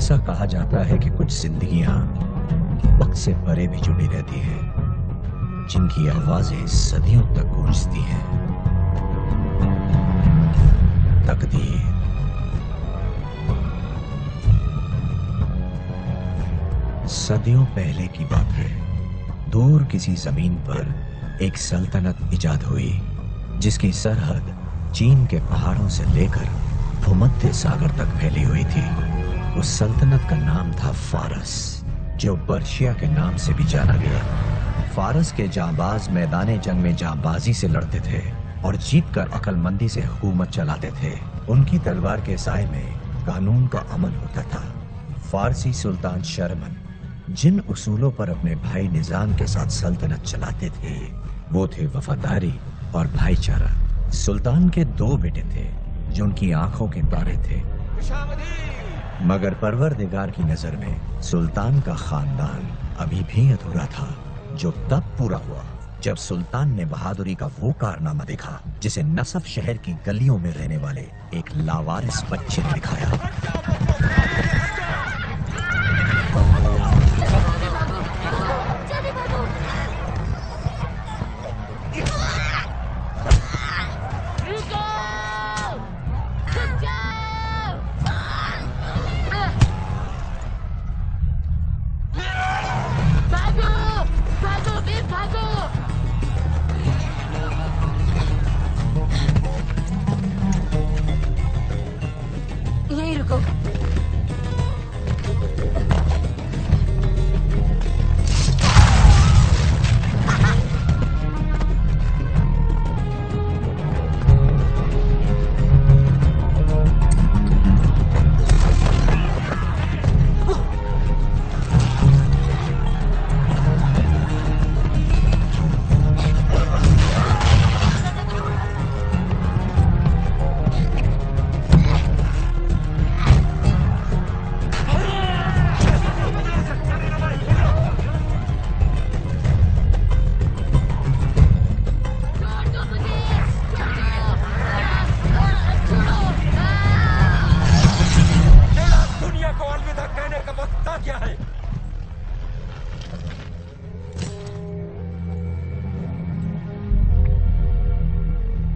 ऐसा कहा जाता है कि कुछ जिंदगियां वक्त से परे भी जुड़ी रहती हैं, जिनकी आवाजें सदियों तक गूंजती हैं। तकदीर। सदियों पहले की बात है। दूर किसी जमीन पर एक सल्तनत इजाद हुई, जिसकी सरहद चीन के पहाड़ों से लेकर भूमध्य सागर तक फैली हुई थी। उस सल्तनत का नाम था फारस, जो पर्शिया के नाम से भी जाना गया। फारस के जांबाज मैदाने जंग में जांबाजी से लड़ते थे और जीतकर अक्लमंदी से हुकूमत चलाते थे। उनकी तलवार के साए में कानून का अमल होता था। फारसी सुल्तान शर्मन जिन उसूलों पर अपने भाई निजाम के साथ सल्तनत चलाते थे, वो थे वफादारी और भाईचारा। सुल्तान के 2 बेटे थे जो उनकी आंखों के तारे थे, मगर परवरदिगार की नजर में सुल्तान का खानदान अभी भी अधूरा था, जो तब पूरा हुआ जब सुल्तान ने बहादुरी का वो कारनामा देखा जिसे नसफ शहर की गलियों में रहने वाले एक लावारिस बच्चे ने दिखाया। यहीं रुको।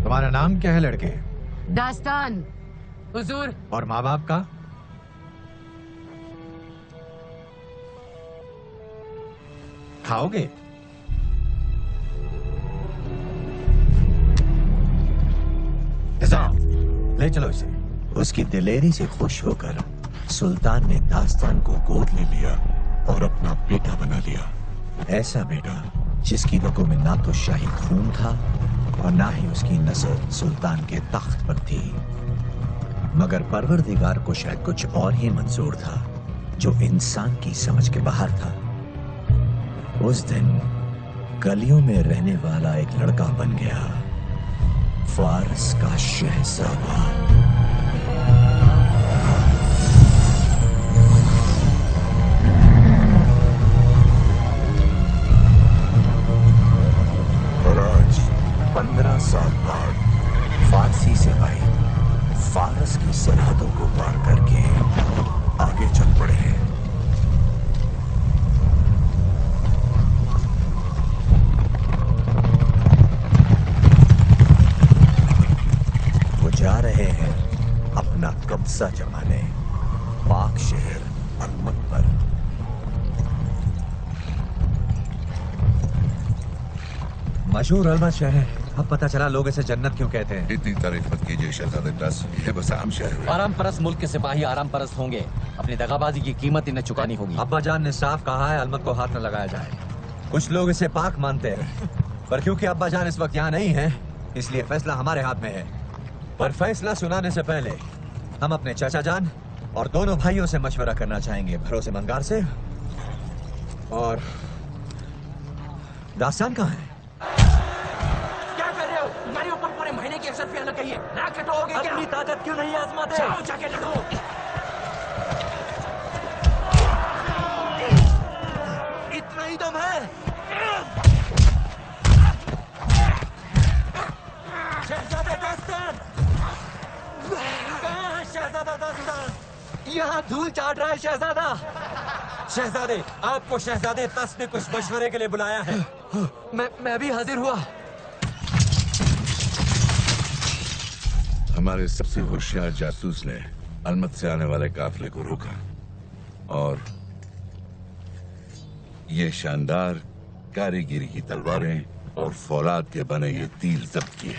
तुम्हारा नाम क्या है लड़के? दास्तान हुजूर। और माँ बाप का? खाओगे? ले चलो इसे। उसकी दिलेरी से खुश होकर सुल्तान ने दास्तान को गोद ले लिया और अपना बेटा बना लिया। ऐसा बेटा जिसकी रगों में ना तो शाही खून था और ना ही उसकी नजर सुल्तान के तख्त पर थी, मगर परवरदिगार को शायद कुछ और ही मंजूर था जो इंसान की समझ के बाहर था। उस दिन गलियों में रहने वाला एक लड़का बन गया फारस का शहजादा। और आज 15 साल बाद फारसी सिपाही फारस की सरहदों को पार करके आगे चल पड़े हैं। वो जा रहे हैं अपना कब्जा जमाने पाक शहर अलमत पर। मशहूर अलमत शहर, अब पता चला लोग इसे जन्नत क्यों कहते हैं। इतनी तारीफ मत कीजिए शहजादे दस, ये बस आम शहर है। आराम परस्त मुल्क के सिपाही आराम परस्त होंगे, अपनी दगाबाजी की कीमत इन्हें चुकानी होगी। अब्बा जान ने साफ कहा है अलमत को हाथ न लगाया जाए। कुछ लोग इसे पाक मानते हैं, पर क्योंकि अब्बा जान इस वक्त यहाँ नहीं है, इसलिए फैसला हमारे हाथ में है। पर फैसला सुनाने से पहले हम अपने चाचा जान और दोनों भाइयों से मशवरा करना चाहेंगे, भरोसेमंदगार से। और दास्तान कहाँ है? क्या कर रहे हो? तुम्हारे ऊपर पूरे महीने की अशरफियां लग गई है, नाक कटवाओगे क्या? अपनी ताकत क्यों नहीं आजमाते? जाओ जाके लड़ो। इतना ही दम है? शहजादा दास्तान! कहाँ है शहजादा दास्तान? यहाँ धूल चाट रहा है शहजादा। शहजादे, आपको शहजादे तस ने कुछ मशवरे के लिए बुलाया है। मैं भी हाजिर हुआ। हमारे सबसे होशियार जासूस ने अलमत से आने वाले काफिले को रोका और ये शानदार कारीगिरी की तलवारें और फौलाद के बने ये तीर जब्त किए।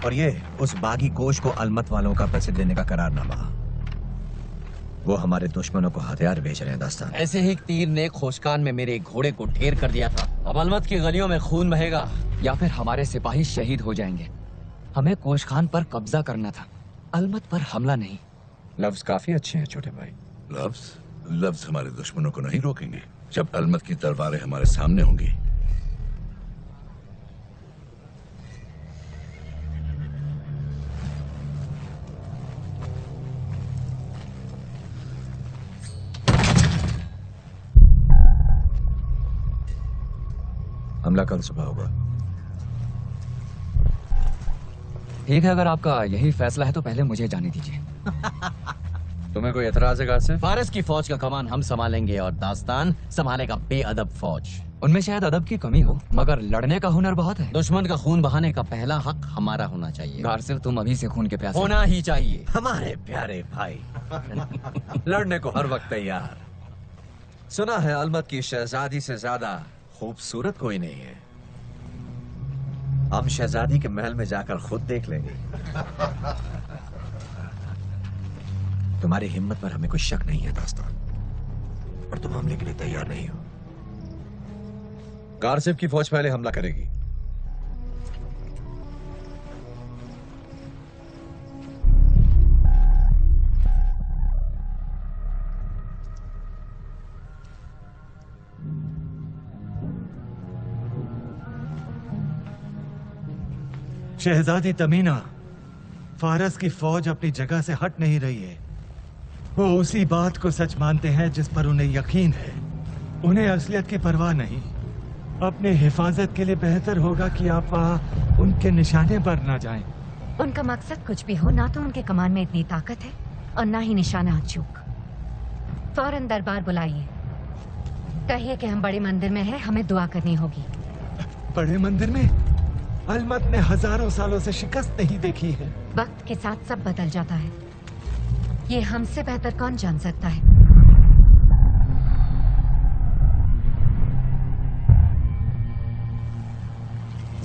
और ये उस बागी कोश को अलमत वालों का पैसे देने का करारनामा। वो हमारे दुश्मनों को हथियार बेच रहे हैं दास्तान। ऐसे ही एक तीर ने खोशकान में मेरे घोड़े को ढेर कर दिया था। अब अलमत की गलियों में खून बहेगा या फिर हमारे सिपाही शहीद हो जाएंगे। हमें कोशखान पर कब्जा करना था, अलमत पर हमला नहीं। लफ्ज काफी अच्छे हैं छोटे भाई। लफ्ज हमारे दुश्मनों को नहीं रोकेंगे। जब अलमत की तलवारें हमारे सामने होंगी हमला कल सुबह होगा। ठीक है, अगर आपका यही फैसला है तो पहले मुझे जाने दीजिए। तुम्हें कोई एतराज है गासिफ? फारस की फौज का कमान हम संभालेंगे और दास्तान संभालेगा बेअदब फौज। उनमें शायद अदब की कमी हो, मगर लड़ने का हुनर बहुत है। दुश्मन का खून बहाने का पहला हक हमारा होना चाहिए। गारसिफ, तुम अभी से खून के प्यासे होना ही चाहिए। हमारे प्यारे भाई लड़ने को हर वक्त तैयार। सुना है अलमत की शहजादी से ज्यादा खूबसूरत कोई नहीं है। हम शहजादी के महल में जाकर खुद देख लेंगे। तुम्हारी हिम्मत पर हमें कोई शक नहीं है दास्तान, और तुम हमले के लिए तैयार नहीं हो। गारसिफ की फौज पहले हमला करेगी। शहजादी तमीना, फारस की फौज अपनी जगह से हट नहीं रही है। वो उसी बात को सच मानते हैं जिस पर उन्हें यकीन है। उन्हें असलियत की परवाह नहीं। अपने हिफाजत के लिए बेहतर होगा कि आप वहाँ उनके निशाने पर ना जाएं। उनका मकसद कुछ भी हो, ना तो उनके कमान में इतनी ताकत है और ना ही निशाना चूक। फौरन दरबार बुलाइए, कहिए कि हम बड़े मंदिर में हैं, हमें दुआ करनी होगी। बड़े मंदिर में? अलमत ने हजारों सालों से शिकस्त नहीं देखी है। वक्त के साथ सब बदल जाता है, ये हमसे बेहतर कौन जान सकता है।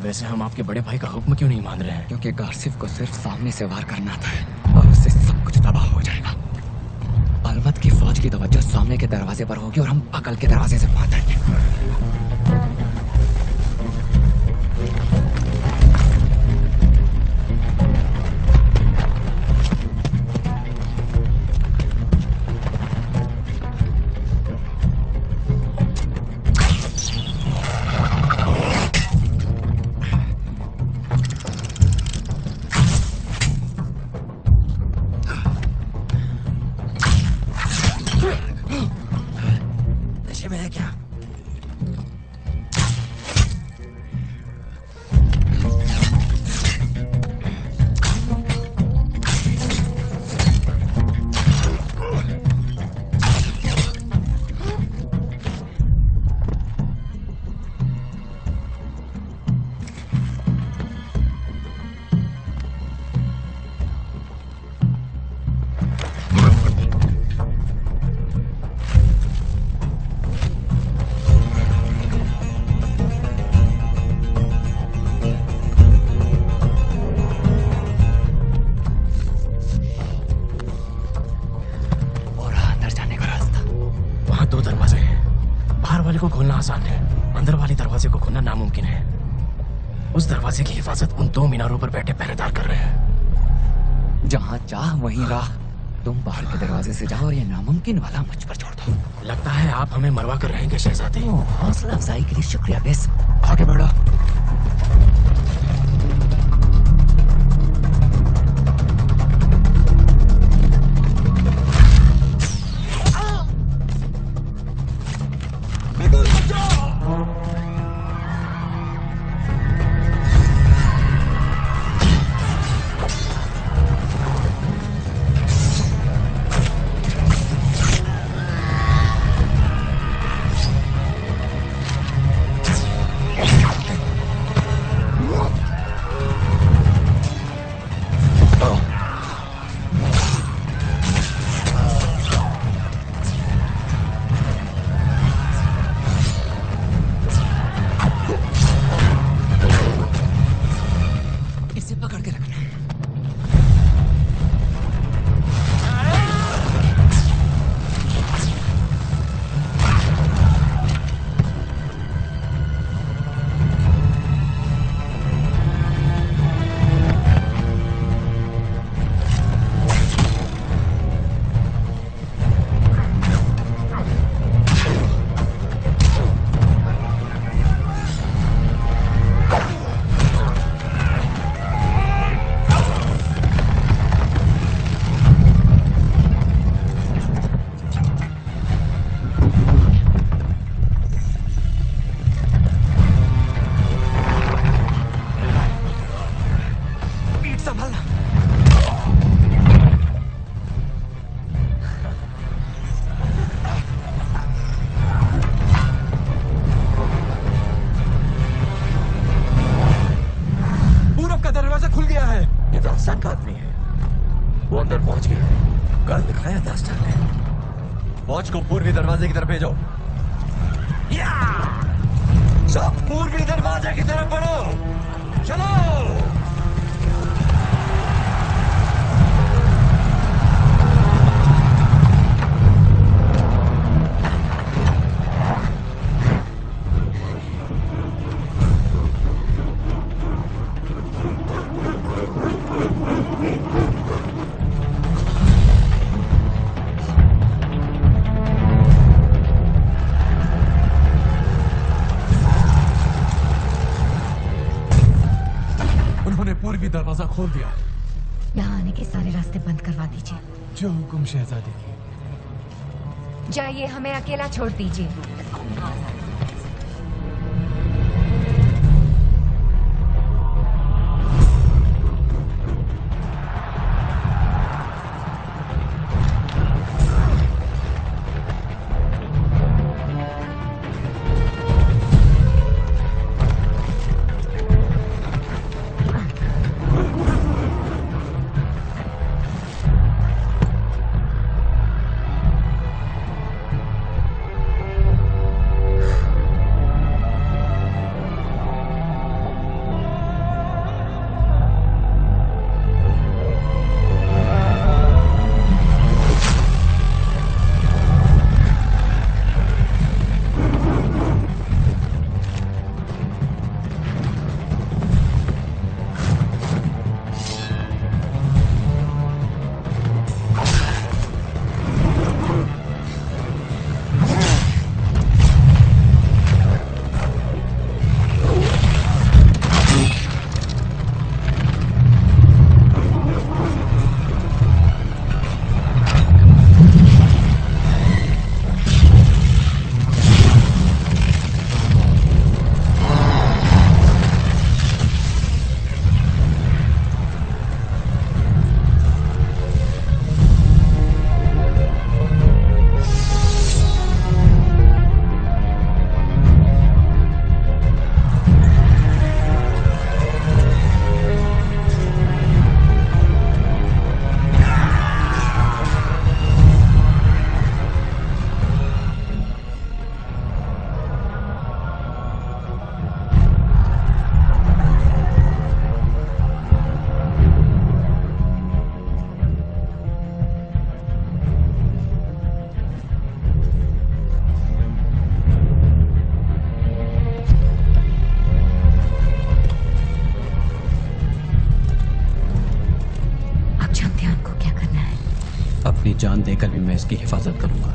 वैसे हम आपके बड़े भाई का हुक्म क्यों नहीं मान रहे हैं? क्योंकि गारसिफ को सिर्फ सामने से वार करना था और उससे सब कुछ तबाह हो जाएगा। अलमत की फौज की तवज्जो सामने के दरवाजे पर होगी और हम बगल के दरवाजे से फांद देंगे। को खोलना आसान है, अंदर वाले दरवाजे को खोलना नामुमकिन है। उस दरवाजे की हिफाजत उन 2 मीनारों पर बैठे पहरेदार कर रहे हैं। जहाँ चाह वहीं राह। तुम बाहर के दरवाजे से जाओ और ये नामुमकिन वाला मुझ पर छोड़ दो। लगता है आप हमें मरवा कर रहेंगे शहजादी। हौसला अफजाई के लिए शुक्रिया बेस। आगे बढ़ो। फौज को पूर्वी दरवाजे की तरफ भेजो। सब पूर्वी दरवाजे की तरफ बढ़ो। चलो। पूर्वी दरवाजा खोल दिया। यहाँ आने के सारे रास्ते बंद करवा दीजिए। जो हुकुम शहजादी की। जाइए, हमें अकेला छोड़ दीजिए। जान देकर भी मैं इसकी हिफाजत करूंगा।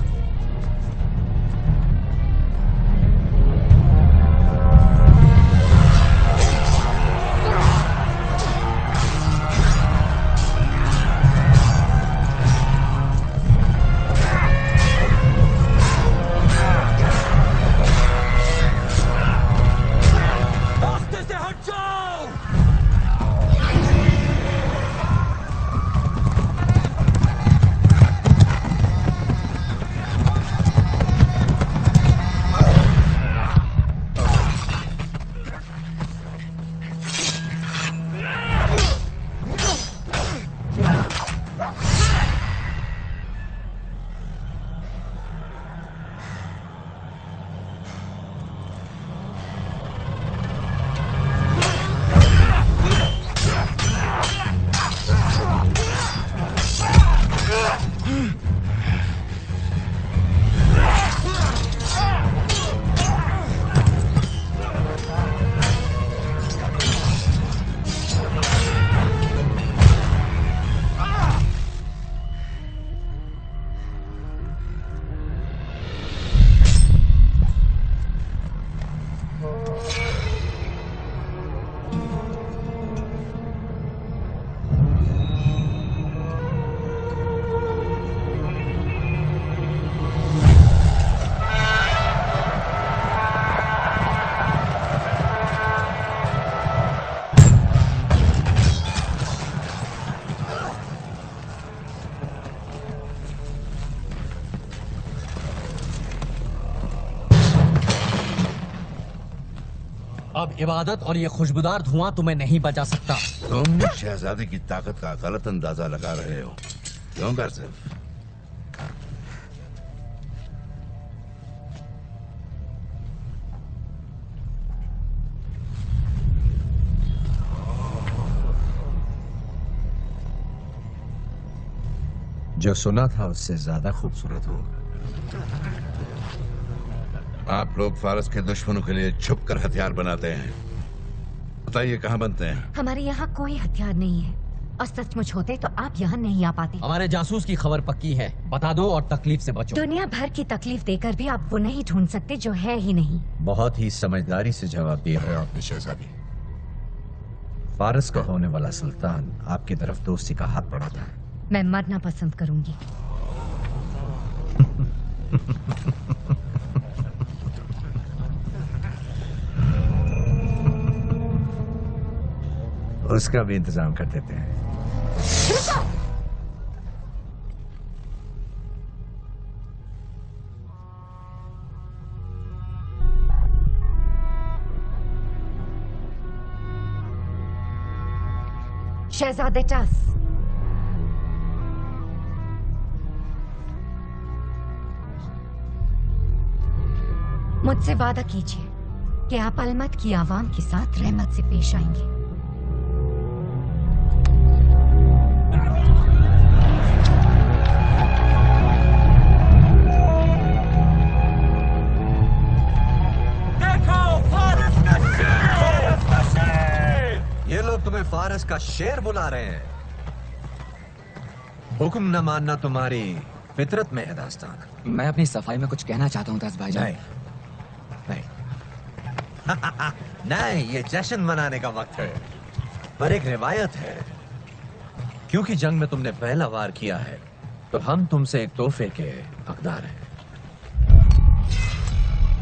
अब इबादत और ये खुशबूदार धुआं तुम्हें नहीं बचा सकता। तुम शहजादी की ताकत का गलत अंदाजा लगा रहे हो। क्यों गासिफ? जो सुना था उससे ज्यादा खूबसूरत हो। आप लोग फारस के दुश्मनों के लिए छुप कर हथियार बनाते हैं। बताइए कहाँ बनते हैं? हमारे यहाँ कोई हथियार नहीं है, और सचमुच होते तो आप यहाँ नहीं आ पाते। हमारे जासूस की खबर पक्की है, बता दो और तकलीफ से बचो। दुनिया भर की तकलीफ देकर भी आप वो नहीं ढूंढ सकते जो है ही नहीं। बहुत ही समझदारी से जवाब दिया है आपने शहजादी। फारस का होने वाला सुल्तान आपकी तरफ दोस्ती का हाथ बढ़ा था। मैं मरना पसंद करूंगी। उसका भी इंतजाम कर देते हैं। शहजादे टस, मुझसे वादा कीजिए कि आप अलमत की आवाम के साथ रहमत से पेश आएंगे। ये लोग तुम्हें फारस का शेर बुला रहे हैं। हुक्म न मानना तुम्हारी फितरत में है दास्तान। मैं अपनी सफाई में कुछ कहना चाहता हूँ दस भाईजान। नहीं नहीं, ये जश्न मनाने का वक्त है। पर एक रिवायत है, क्योंकि जंग में तुमने पहला वार किया है तो हम तुमसे एक तोहफे के हकदार हैं।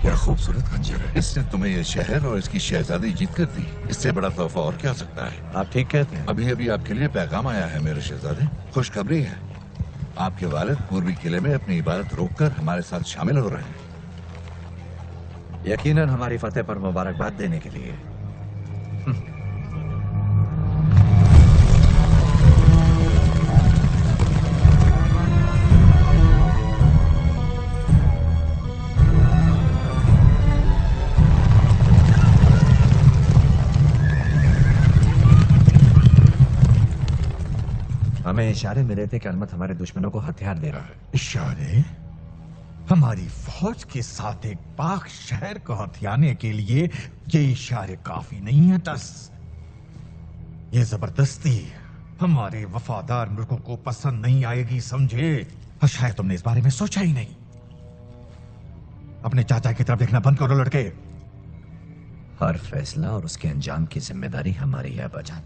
क्या खूबसूरत खंजर है। इसने तुम्हें यह शहर और इसकी शहजादी जीत कर दी। इससे बड़ा तोहफा और क्या सकता है? आप ठीक कहते हैं। अभी अभी आपके लिए पैगाम आया है मेरे शहजादे। खुशखबरी है, आपके वालिद पूर्वी किले में अपनी इबादत रोककर हमारे साथ शामिल हो रहे हैं। यकीनन हमारी फतेह पर मुबारकबाद देने के लिए। हमें इशारे मिले थे कि अलमत हमारे दुश्मनों को हथियार दे रहा है। इशारे? हमारी फौज के साथ एक पाक शहर को हथियाने के लिए ये इशारे काफी नहीं है टस। ये जबरदस्ती हमारे वफादार मुल्कों को पसंद नहीं आएगी, समझे? और शायद तुमने इस बारे में सोचा ही नहीं। अपने चाचा की तरफ देखना बंद करो लड़के। हर फैसला और उसके अंजाम की जिम्मेदारी हमारी है अब्बाजान।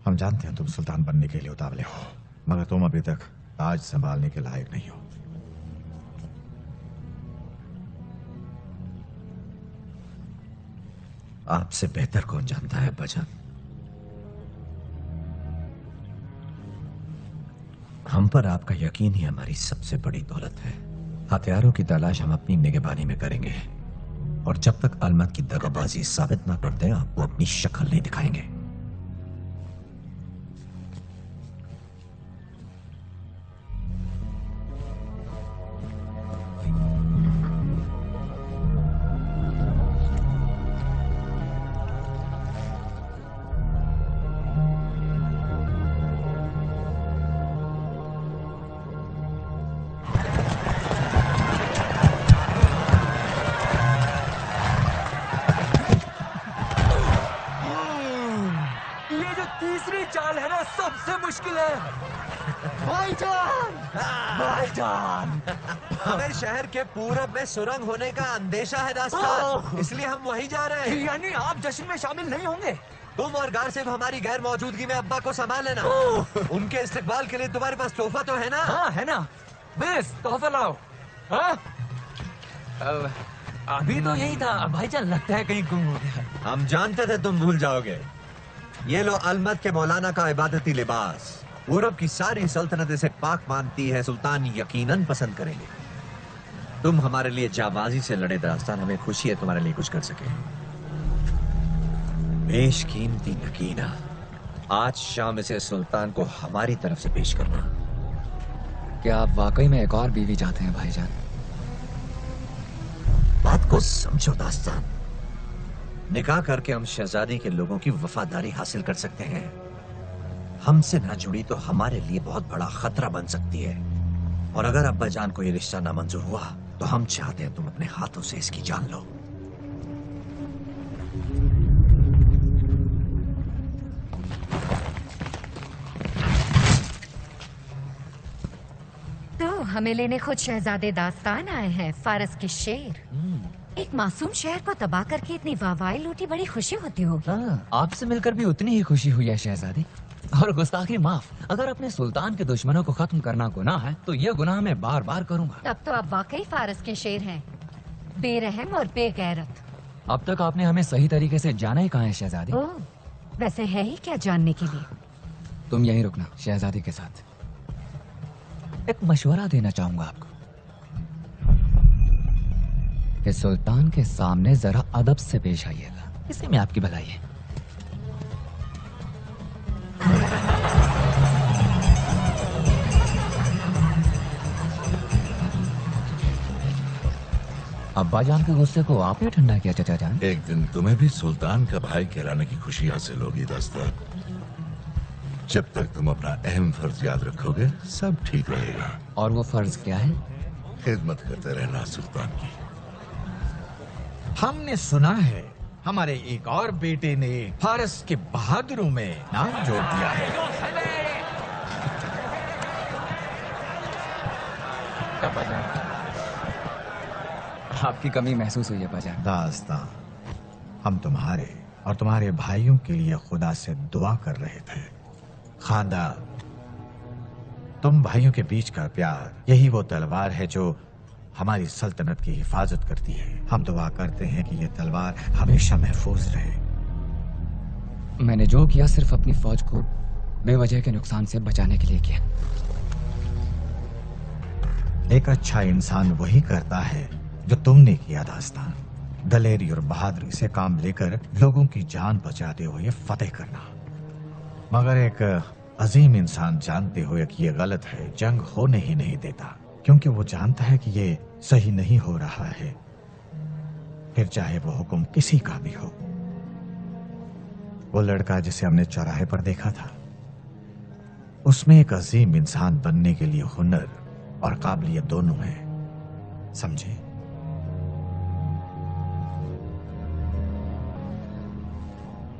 हम जानते हैं तुम सुल्तान बनने के लिए उतावले हो, मगर तुम अभी तक ताज संभालने के लायक नहीं हो। आपसे बेहतर कौन जानता है अब्बाजान? हम पर आपका यकीन ही हमारी सबसे बड़ी दौलत है। हथियारों की तलाश हम अपनी निगहबानी में करेंगे, और जब तक अलमत की दगाबाजी साबित ना कर दे आपको अपनी शक्ल नहीं दिखाएंगे। हमें शहर के पूरब में सुरंग होने का अंदेशा है दास्तान, इसलिए हम वहीं जा रहे हैं। यानी आप जश्न में शामिल नहीं होंगे? तुम और गार सिर्फ हमारी गैर मौजूदगी में अब्बा को संभाल लेना। उनके इस्तेमाल के लिए तुम्हारे पास तोहफा तो है ना? हाँ है ना। बेस तोहफा लाओ। हाँ? अभी तो यही था भाईजान, लगता है कहीं गुम हो गया। हम जानते थे तुम भूल जाओगे। ये लो अलमत के मौलाना का इबादती लिबास। पूरब की सारी सल्तनत इसे पाक मानती है, सुल्तान यकीनन पसंद करेंगे। तुम हमारे लिए जाबाजी से लड़े दास्तान, हमें खुशी है तुम्हारे लिए कुछ कर सके। बेशकीमती नकीना, आज शाम इसे सुल्तान को हमारी तरफ से पेश करना। क्या आप वाकई में एक और बीवी चाहते हैं भाईजान? बात को समझो दास्तान, निकाह करके हम शहजादी के लोगों की वफादारी हासिल कर सकते हैं। हमसे ना जुड़ी तो हमारे लिए बहुत बड़ा खतरा बन सकती है। और अगर अब्बा जान को ये रिश्ता नामंजूर हुआ तो हम चाहते हैं तुम अपने हाथों से इसकी जान लो। तो हमें लेने खुद शहजादे दास्तान आए हैं, फारस के शेर। एक मासूम शहर को तबाह करके इतनी वाहवाही लूटी, बड़ी खुशी होती होगी। आपसे मिलकर भी उतनी ही खुशी हुई है शहजादी। और गुस्ताखी माफ। अगर अपने सुल्तान के दुश्मनों को खत्म करना गुनाह है तो यह गुनाह मैं बार बार करूंगा। तब तो आप वाकई फारस के शेर हैं, बेरहम और बेगैरत। अब तक आपने हमें सही तरीके से जाना ही कहाँ है शहजादी? ओह, वैसे है ही क्या जानने के लिए? तुम यहीं रुकना शहजादी के साथ। एक मशवरा देना चाहूंगा आपको कि सुल्तान के सामने जरा अदब से पेश आइएगा, इसी में आपकी भलाई है। अब्बा जान के गुस्से को आपने ठंडा किया चाचा जान। एक दिन तुम्हें भी सुल्तान का भाई कहलाने की खुशी हासिल होगी दास्तान। जब तक तुम अपना अहम फर्ज याद रखोगे सब ठीक रहेगा। और वो फर्ज क्या है? खिदमत करते रहना सुल्तान की। हमने सुना है हमारे एक और बेटे ने फारस के बहादुरों में नाम जोड़ दिया है। आपकी कमी महसूस हुई है बाजान। दास्तान, हम तुम्हारे और तुम्हारे भाइयों के लिए खुदा से दुआ कर रहे थे। खानदान, तुम भाइयों के बीच का प्यार यही वो तलवार है जो हमारी सल्तनत की हिफाजत करती है। हम दुआ करते हैं कि ये तलवार हमेशा महफूज रहे। मैंने जो किया सिर्फ अपनी फौज को बेवजह के नुकसान से बचाने के लिए किया। एक अच्छा इंसान वही करता है जो तुमने किया दास्तान। दलेरी और बहादुरी से काम लेकर लोगों की जान बचाते हुए फतेह करना। मगर एक अजीम इंसान जानते हुए कि ये गलत है, जंग होने ही नहीं देता, क्योंकि वो जानता है कि ये सही नहीं हो रहा है, फिर चाहे वो हुक्म किसी का भी हो। वो लड़का जिसे हमने चौराहे पर देखा था, उसमें एक अजीम इंसान बनने के लिए हुनर और काबिलियत दोनों है, समझे?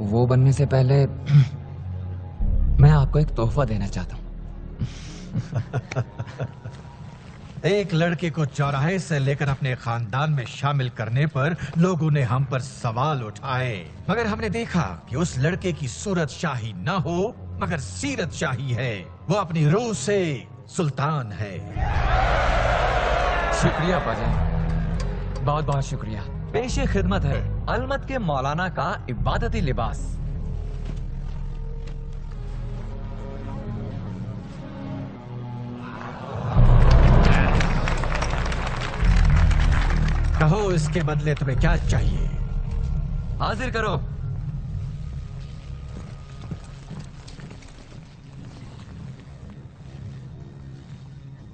वो बनने से पहले मैं आपको एक तोहफा देना चाहता हूँ। एक लड़के को चौराहे से लेकर अपने खानदान में शामिल करने पर लोगों ने हम पर सवाल उठाए, मगर हमने देखा कि उस लड़के की सूरत शाही न हो मगर सीरत शाही है। वो अपनी रूह से सुल्तान है। शुक्रिया बाजान, बहुत बहुत शुक्रिया। पेशे खिदमत है अलमत के मौलाना का इबादती लिबास। कहो इसके बदले तुम्हें क्या चाहिए? हाजिर करो।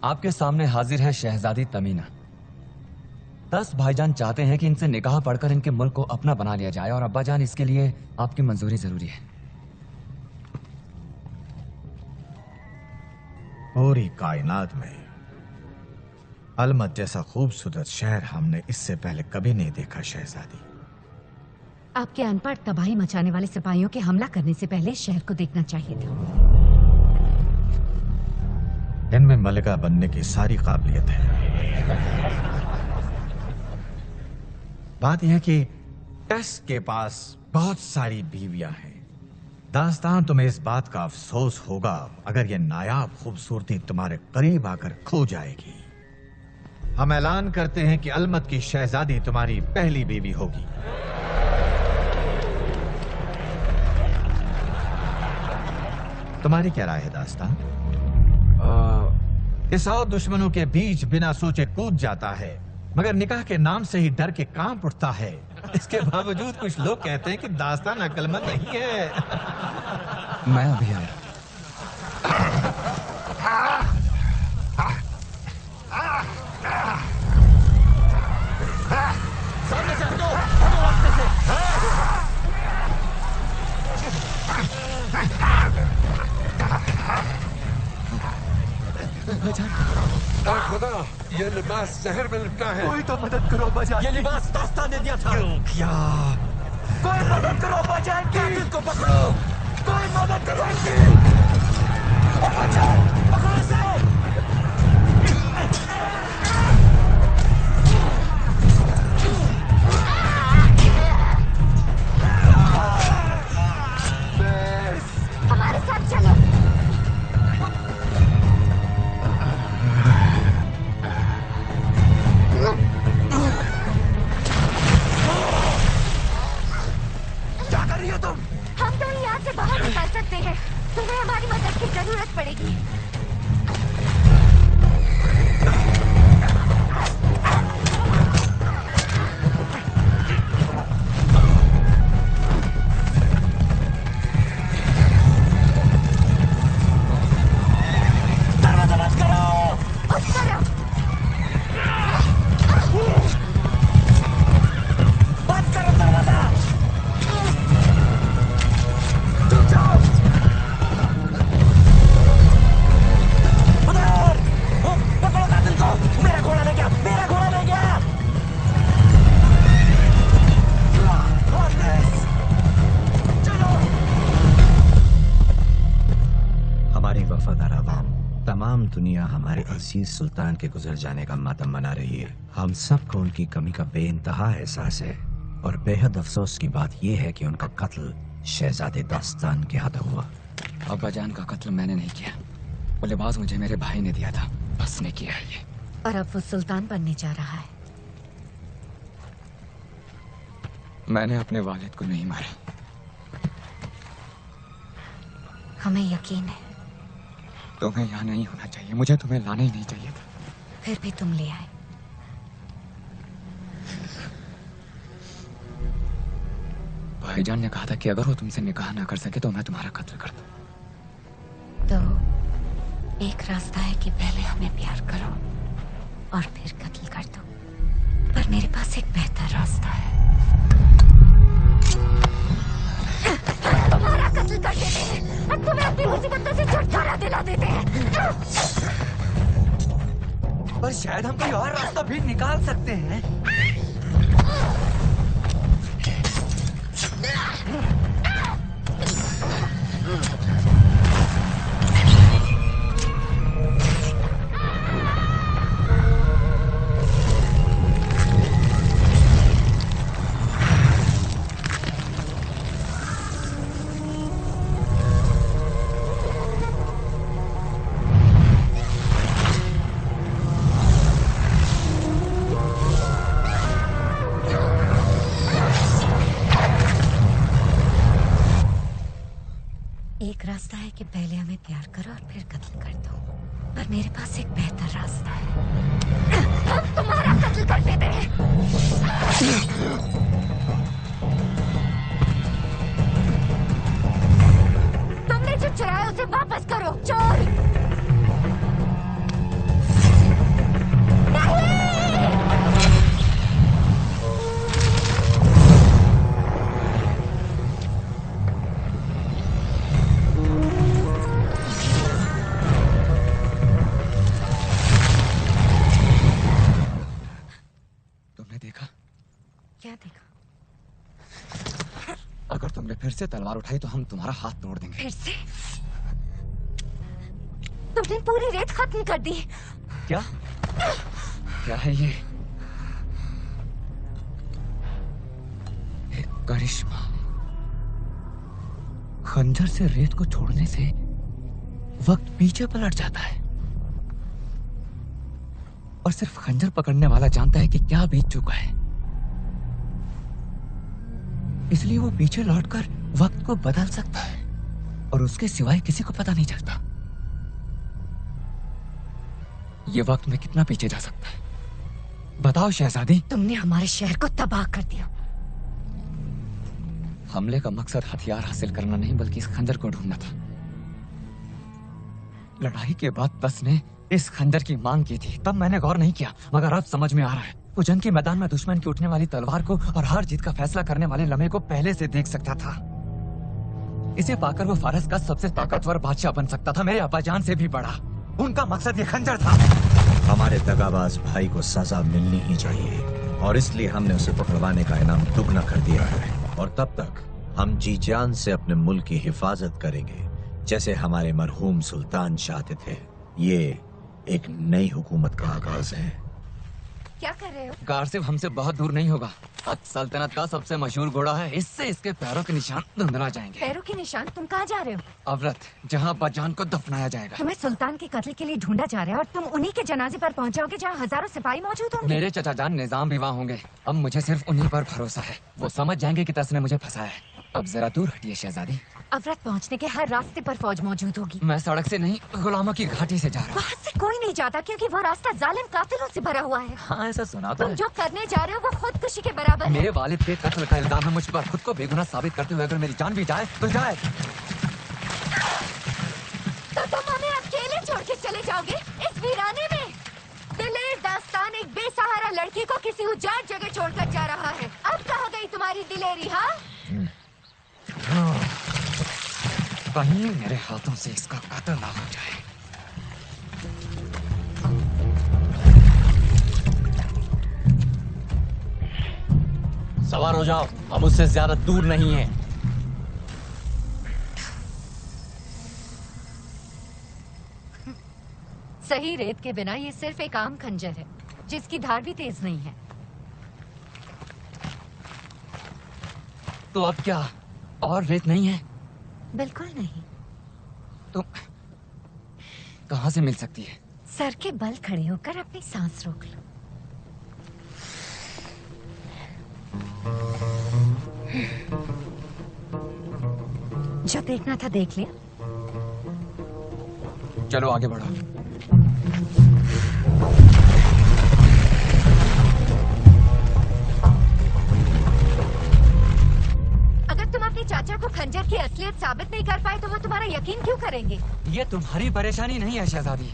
आपके सामने हाजिर है शहजादी तमीना। 10 भाईजान चाहते हैं कि इनसे निकाह पढ़कर इनके मुल्क को अपना बना लिया जाए और अब्बा जान इसके लिए आपकी मंजूरी जरूरी है। पूरी कायनात में अलमत जैसा खूबसूरत शहर हमने इससे पहले कभी नहीं देखा शहजादी। आपके अनपढ़ तबाही मचाने वाले सिपाहियों के हमला करने से पहले शहर को देखना चाहिए था। इनमें मलिका बनने की सारी काबिलियत है। बात यह है कि टेस के पास बहुत सारी बीवियां हैं। दास्तान, तुम्हें इस बात का अफसोस होगा अगर यह नायाब खूबसूरती तुम्हारे करीब आकर खो जाएगी। हम ऐलान करते हैं कि अलमत की शहजादी तुम्हारी पहली बीवी होगी। तुम्हारी क्या राय है दास्तान? इस और दुश्मनों के बीच बिना सोचे कूद जाता है, मगर निकाह के नाम से ही डर के कांप उठता है। इसके बावजूद कुछ लोग कहते हैं कि दास्तान अक्लमंद नहीं है। मैं अभी आया। सामने से हटो, हटो रास्ते से। खुदा, ये लिबास जहर में लिपटा है। कोई तो मदद करो बजान। ये लिबास दास्तान ने दिया था। क्या? कोई मदद करो बजान की। कातिल को पकड़ो। कोई मदद करो इनकी। पकड़ो इसे। हमारे साथ चलो। क्या कर रही हो तुम? हम तो यहाँ से बाहर निकाल सकते हैं। तुम्हें हमारी मदद की जरूरत पड़ेगी। दरवाजा बंद करो। उस तरफ। बंद करो दरवाजा। पकड़ो कातिल को। मेरा घोड़ा ले गया। मेरा घोड़ा ले गया। चलो। हमारी वफादार आवाम, तमाम दुनिया हमारे अजीज सुल्तान के गुजर जाने का मातम मना रही है। हम सबको उनकी कमी का बेइंतहा एहसास है और बेहद अफसोस की बात यह है कि उनका कत्ल शहजादे दास्तान के हाथों हुआ। अब्बाजान का कत्ल मैंने नहीं किया, वो लिबास मुझे मेरे भाई ने दिया था, बस ने किया है ये। और अब वो सुल्तान बनने जा रहा है। मैंने अपने वालिद को नहीं मारा। हमें यकीन है। तुम्हें यहाँ नहीं होना चाहिए, मुझे तुम्हें लाना ही नहीं चाहिए था। फिर भी तुम ले आए। भाईजान ने कहा था कि अगर वो तुमसे निकाह ना कर सके तो मैं तुम्हारा कत्ल कर दूं। तो एक रास्ता है कि पहले हमें प्यार करो और फिर कत्ल कर दो। पर मेरे पास एक बेहतर रास्ता है। तुम्हारा कत्ल कर देते हैं और तुम्हें अपनी मुसीबतों से छुटकारा दिला देते हैं। पर शायद हम कोई और रास्ता भी निकाल सकते हैं। एक रास्ता है कि पहले हमें प्यार करो और फिर कत्ल कर दो। पर मेरे पास एक बेहतर रास्ता है। हम तुम्हारा कत्ल कर देते हैं। तुमने जो चुराया उसे वापस करो, चोर। क्या देखा? अगर तुमने फिर से तलवार उठाई तो हम तुम्हारा हाथ तोड़ देंगे। फिर से? तुमने पूरी रेत खत्म कर दी। क्या? क्या है ये? एक करिश्मा। खंजर से रेत को छोड़ने से वक्त पीछे पलट जाता है और सिर्फ खंजर पकड़ने वाला जानता है कि क्या बीत चुका है, इसलिए वो पीछे लौटकर वक्त को बदल सकता है और उसके सिवाय किसी को पता नहीं चलता। ये वक्त में कितना पीछे जा सकता है? बताओ शहजादी। तुमने हमारे शहर को तबाह कर दिया। हमले का मकसद हथियार हासिल करना नहीं बल्कि इस खंजर को ढूंढना था। लड़ाई के बाद बस ने इस खंजर की मांग की थी, तब मैंने गौर नहीं किया, मगर अब समझ में आ रहा है। वो जंग के मैदान में दुश्मन की उठने वाली तलवार को और हार जीत का फैसला करने वाले लम्हे को पहले से देख सकता था। इसे पाकर वो फारस का सबसे ताकतवर बादशाह बन सकता था, मेरे अब्बाजान से भी बड़ा। उनका मकसद ये खंजर था। हमारे दगाबाज भाई को सजा मिलनी ही चाहिए और इसलिए हमने उसे पकड़वाने का इनाम दुगना कर दिया है। और तब तक हम जी जान से अपने मुल्क की हिफाजत करेंगे, जैसे हमारे मरहूम सुल्तान चाहते थे। ये एक नई हुकूमत का आगाज है। क्या कर रहे हो? गारसिफ हमसे बहुत दूर नहीं होगा। सल्तनत का सबसे मशहूर घोड़ा है, इससे इसके पैरों के निशान धुंधला जाएंगे। पैरों के निशान? तुम कहाँ जा रहे हो? अवरत, जहाँ अब्बाजान को दफनाया जाएगा। तुम्हें सुल्तान के कत्ल के लिए ढूंढा जा रहा है और तुम उन्हीं के जनाजे पर पहुँच जाओगे जहाँ हजारों सिपाही मौजूद होंगे। मेरे चचा जान निजाम विवाह होंगे। अब मुझे सिर्फ उन्हीं पर भरोसा है। वो समझ जाएंगे कि तस ने मुझे फंसाया है। अब जरा दूर हटिए शहजादी। अवरत पहुँचने के हर रास्ते पर फौज मौजूद होगी। मैं सड़क से नहीं, गुलामों की घाटी से जा रहा हूँ। वहाँ से कोई नहीं जाता क्योंकि वो रास्ता जालिम कातिलों से भरा हुआ है। हाँ, ऐसा सुना तो तुम जो करने जा रहे हो वो खुदकुशी के बराबर है। मेरे वालिद के कत्ल का इल्जाम है मुझ पर। खुद को बेगुनाह साबित करते हुए अगर मेरी जान भी जाए तो जाए। तो तुम हमें अकेले छोड़ के चले जाओगे इस वीराने में? दिलेर दास्तान एक बेसहारा लड़की को किसी उजाड़ जगह छोड़कर जा रहा है। अब कहाँ गई तुम्हारी दिलेरी? हाँ, कहीं मेरे हाथों से इसका कत्ल ना हो जाए। सवार हो जाओ, हम उससे ज्यादा दूर नहीं हैं। सही रेत के बिना ये सिर्फ एक आम खंजर है जिसकी धार भी तेज नहीं है। तो अब क्या और रेत नहीं है? बिल्कुल नहीं। तो कहाँ से मिल सकती है? सर के बल खड़े होकर अपनी सांस रोक लो। जो देखना था देख लिया। चलो आगे बढ़ो। अगर तुम अपने चाचा को खंजर की असलियत साबित नहीं कर पाए तो वो तुम्हारा यकीन क्यों करेंगे? ये तुम्हारी परेशानी नहीं है शहजादी।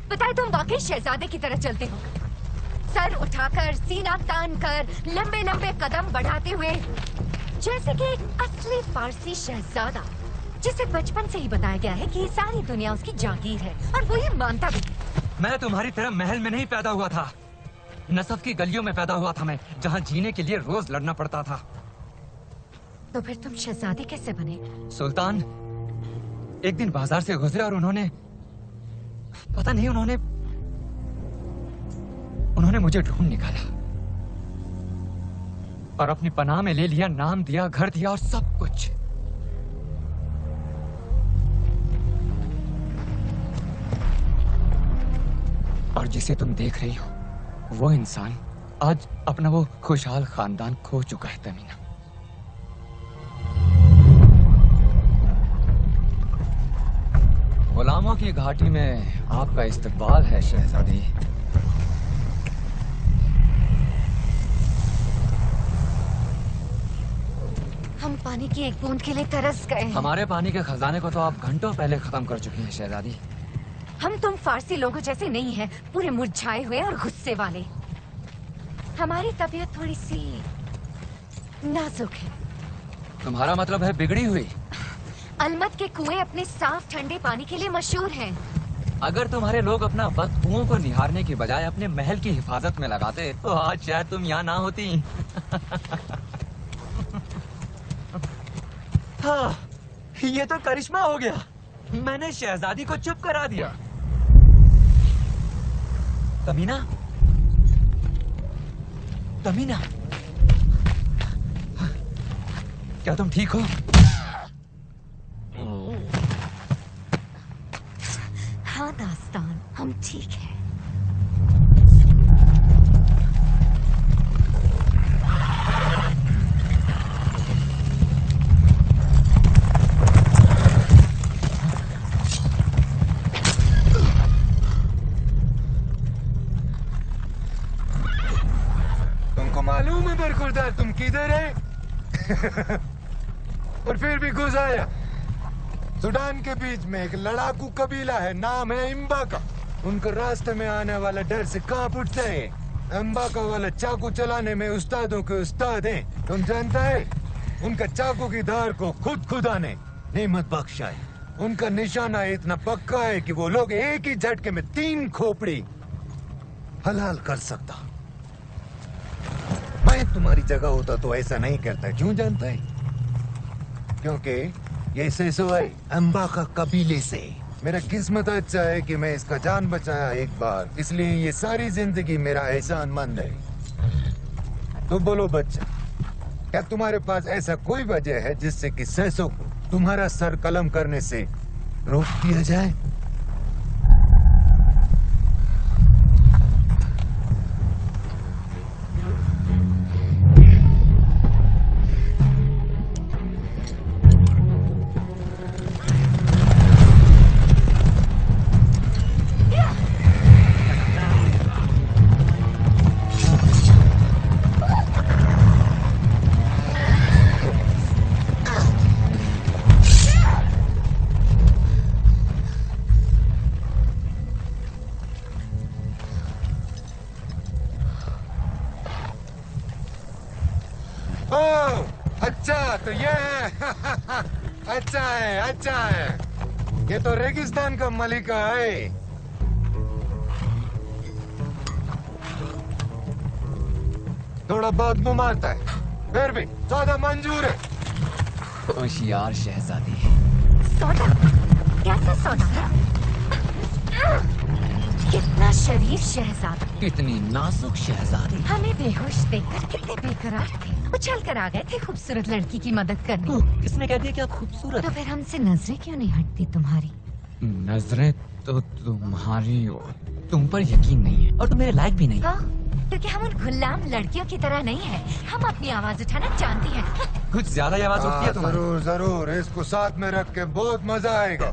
बताए तुम वाकई शहजादे की तरह चलते हो, सर उठाकर, सीना तान कर, लंबे लंबे कदम बढ़ाते हुए, जैसे कि एक असली फारसी शहजादा जिसे बचपन से ही बताया गया है कि ये सारी दुनिया उसकी जागीर है और वो ये मानता भी। मैं तुम्हारी तरह महल में नहीं पैदा हुआ था। नसब की गलियों में पैदा हुआ था मैं, जहाँ जीने के लिए रोज लड़ना पड़ता था। तो फिर तुम शहजादे कैसे बने? सुल्तान एक दिन बाजार से गुजरे और उन्होंने मुझे ढूंढ निकाला और अपनी पनाह में ले लिया, नाम दिया, घर दिया और सब कुछ। और जिसे तुम देख रही हो वो इंसान आज अपना वो खुशहाल खानदान खो चुका है तमीना। गुलामों की घाटी में आपका इस्तकबाल है शहजादी। हम पानी की एक बूंद के लिए तरस गए हैं। हमारे पानी के खजाने को तो आप घंटों पहले खत्म कर चुकी हैं शहजादी। हम तुम फारसी लोगों जैसे नहीं हैं, पूरे मुरझाए हुए और गुस्से वाले। हमारी तबीयत थोड़ी सी नाजुक है। तुम्हारा मतलब है बिगड़ी हुई? अलमत के कुएं अपने साफ ठंडे पानी के लिए मशहूर हैं। अगर तुम्हारे लोग अपना वक्त कुओं को निहारने की बजाय अपने महल की हिफाजत में लगाते तो आज शायद तुम यहाँ ना होती। हाँ, ये तो करिश्मा हो गया। मैंने शहजादी को चुप करा दिया। तमीना, तमीना, क्या तुम ठीक हो? हाँ दास्तान, हम ठीक हैं। तुमको मालूम है बरखुरदार तुम किधर है? और फिर भी घुस आया। सूडान के बीच में एक लड़ाकू कबीला है, नाम है इम्बा का। उनको रास्ते में आने वाला डर से कांप उठते हैं। इम्बा का वाला चाकू चलाने में उस्तादों के उस्ताद हैं। तुम जानता है उनका चाकू की धार को खुदा ने नेमत बख्शा है। उनका निशाना इतना पक्का है कि वो लोग एक ही झटके में 3 खोपड़ी हलाल कर सकता। मैं तुम्हारी जगह होता तो ऐसा नहीं करता। क्यों जानता है? क्योंकि ये सेसो है अंबा का कबीले से। मेरा किस्मत अच्छा है कि मैं इसका जान बचाया एक बार, इसलिए ये सारी जिंदगी मेरा एहसानमंद है। तो बोलो बच्चा, क्या तुम्हारे पास ऐसा कोई वजह है जिससे कि सेसो को तुम्हारा सर कलम करने से रोक दिया जाए? अच्छा तो ये है। अच्छा है। ये तो रेगिस्तान का मलिका है। थोड़ा बहुत मुंह मारता है, फिर भी सौदा मंजूर है। होशियार शहजादी। सौदा? कैसा सौदा? कितना शरीफ शहजादा, कितनी नाजुक शहजादी। हमें बेहोश देखकर कितने बेकरार थे, उछल कर आ गए थे खूबसूरत लड़की की मदद करने। किसने कह दिया कि आप खूबसूरत? तो फिर हमसे नजरें क्यों नहीं हटती तुम्हारी? नजरें तो तुम्हारी, तुम पर यकीन नहीं है और तुम मेरे लायक भी नहीं। क्योंकि हम उन गुलाम लड़कियों की तरह नहीं है। हम अपनी आवाज उठाना जानती हैं। कुछ ज्यादा ही आवाज उठती है तुम्हारी। जरूर जरूर, इसको साथ में रख के बहुत मजा आएगा।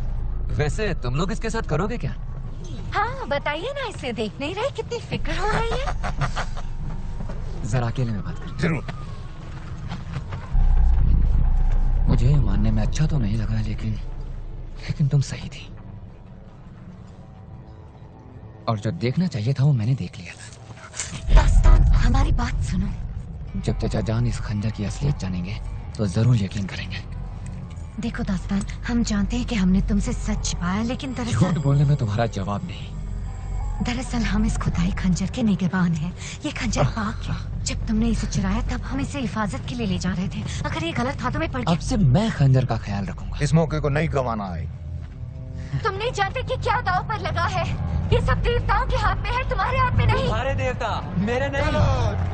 वैसे तुम लोग इसके साथ करोगे क्या? हाँ बताइए ना, इसे देख नहीं रहे कितनी फिक्र हो रही है? जरा अकेले में बात करें। जरूर। मुझे ये मानने में अच्छा तो नहीं लगा, लेकिन तुम सही थी और जो देखना चाहिए था वो मैंने देख लिया था। दास्तान, हमारी बात सुनो। जब चाचा जान इस खंजर की असलियत जानेंगे तो जरूर यकीन करेंगे। देखो दास्तान, हम जानते हैं कि हमने तुमसे सच छिपाया, लेकिन झूठ बोलने में तुम्हारा जवाब नहीं। दरअसल हम इस खुदाई खंजर के निगहबान हैं। ये खंजर पाक है। जब तुमने इसे चुराया तब हम इसे हिफाजत के लिए ले जा रहे थे। अगर ये गलत हाथों में पड़ गया, अब से मैं खंजर का ख्याल रखूंगा। इस मौके को नहीं गंवाना है। तुम नहीं जानते कि क्या दांव पर लगा है। ये सब देवताओं के हाथ में है, तुम्हारे हाथ में नहीं। तुम्हारे देवता, मेरे नहीं।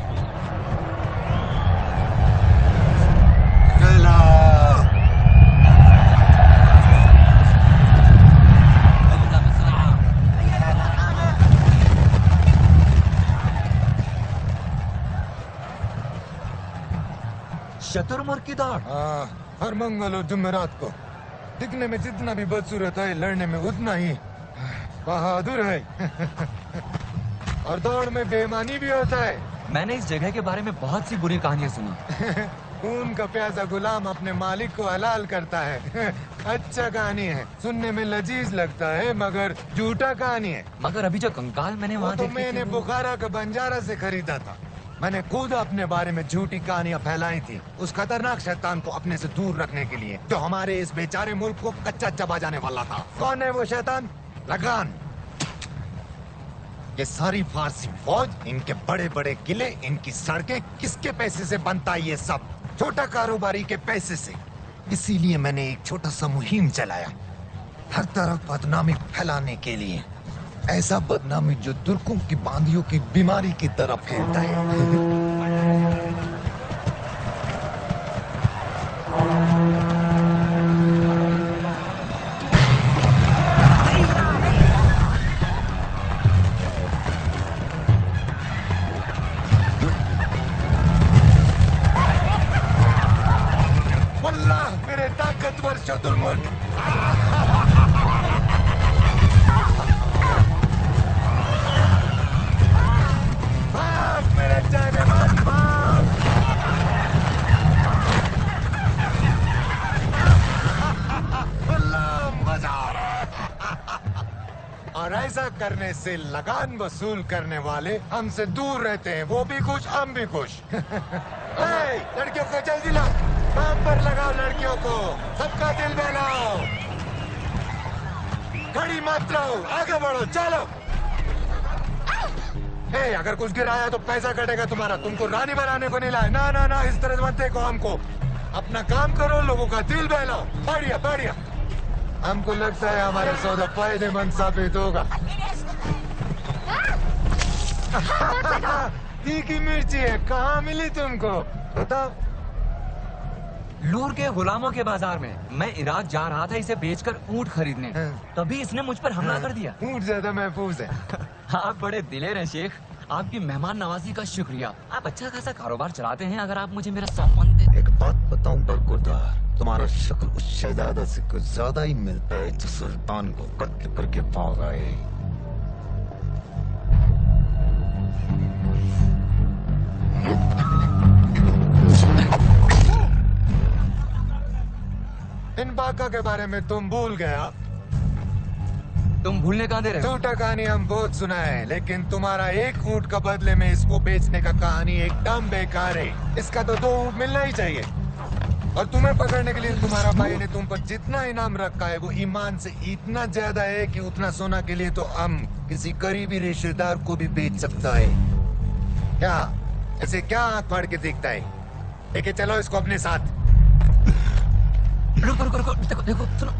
शतुरमुर्ग की दौड़। हर मंगल और जुमेरात को। दिखने में जितना भी बदसूरत है, लड़ने में उतना ही बहादुर है। और दौड़ में बेईमानी भी होता है। मैंने इस जगह के बारे में बहुत सी बुरी कहानियां सुनी। खून का प्यासा गुलाम अपने मालिक को हलाल करता है। अच्छा कहानी है, सुनने में लजीज लगता है, मगर झूठा कहानी है। मगर अभी जो कंकाल मैंने वहाँ तो मैंने बुखारा का बंजारा से खरीदा था। मैंने खुद अपने बारे में झूठी कहानियां फैलाई थी, उस खतरनाक शैतान को अपने से दूर रखने के लिए, जो हमारे इस बेचारे मुल्क को कच्चा चबा जाने वाला था। कौन है वो शैतान? लगान। ये सारी फारसी फौज, इनके बड़े बड़े किले, इनकी सड़कें किसके पैसे से बनता है? ये सब छोटा कारोबारी के पैसे से। इसीलिए मैंने एक छोटा सा मुहिम चलाया, हर तरफ बदनामी फैलाने के लिए। ऐसा बदनामी जो तुर्कों की बांदियों की बीमारी की तरफ फैलता है। वल्लाह मेरे ताकतवर शतुरमुर्ग। और ऐसा करने से लगान वसूल करने वाले हमसे दूर रहते हैं। वो भी खुश, हम भी खुश। लड़कियों को जल्दी ला। काम पर लगाओ लड़कियों को, सबका दिल बहलाओ, खड़ी मत रहो, आगे बढ़ो, चलो। ए, अगर कुछ गिराया तो पैसा कटेगा तुम्हारा, तुमको रानी बनाने को नहीं लाया। ना ना ना, इस तरह मत देखो हमको, अपना काम करो, लोगों का दिल बहलाओ। बढ़िया बढ़िया, हमको लगता है हमारा सौदा फायदेमंद साबित होगा। तीखी मिर्ची है, कहाँ मिली तुमको बताओ? लूर के गुलामों के बाजार में मैं इराक जा रहा था इसे बेचकर ऊंट खरीदने, तभी इसने मुझ पर हमला कर दिया। ऊंट ज्यादा महफूज है। आप बड़े दिलेर हैं शेख, आपकी मेहमान नवाजी का शुक्रिया। आप अच्छा खासा कारोबार चलाते हैं, अगर आप मुझे मेरा सामान दे। एक बात बताऊं बरगुरदार, तुम्हारा शक्ल उस शहजादा से कुछ ज्यादा ही मिलता है जो सुल्तान को कत्ल करके भाग आए। इन बाका के बारे में तुम भूल गया। तुम भूलने कहाँ दे रहे हो? झूठा कहानी हम बहुत सुना है, लेकिन तुम्हारा एक ऊँट का बदले में इसको बेचने का कहानी एकदम बेकार है। इसका तो 2 ऊँट मिलना ही चाहिए। और तुम्हें पकड़ने के लिए तुम्हारा भाई ने तुम पर जितना इनाम रखा है वो ईमान से इतना ज्यादा है कि उतना सोना के लिए तो हम किसी करीबी रिश्तेदार को भी बेच सकता है। क्या ऐसे क्या आंख फाड़ के देखता है? लेके चलो इसको अपने साथ। रुको रुको रुको, देखो देखो सुनो।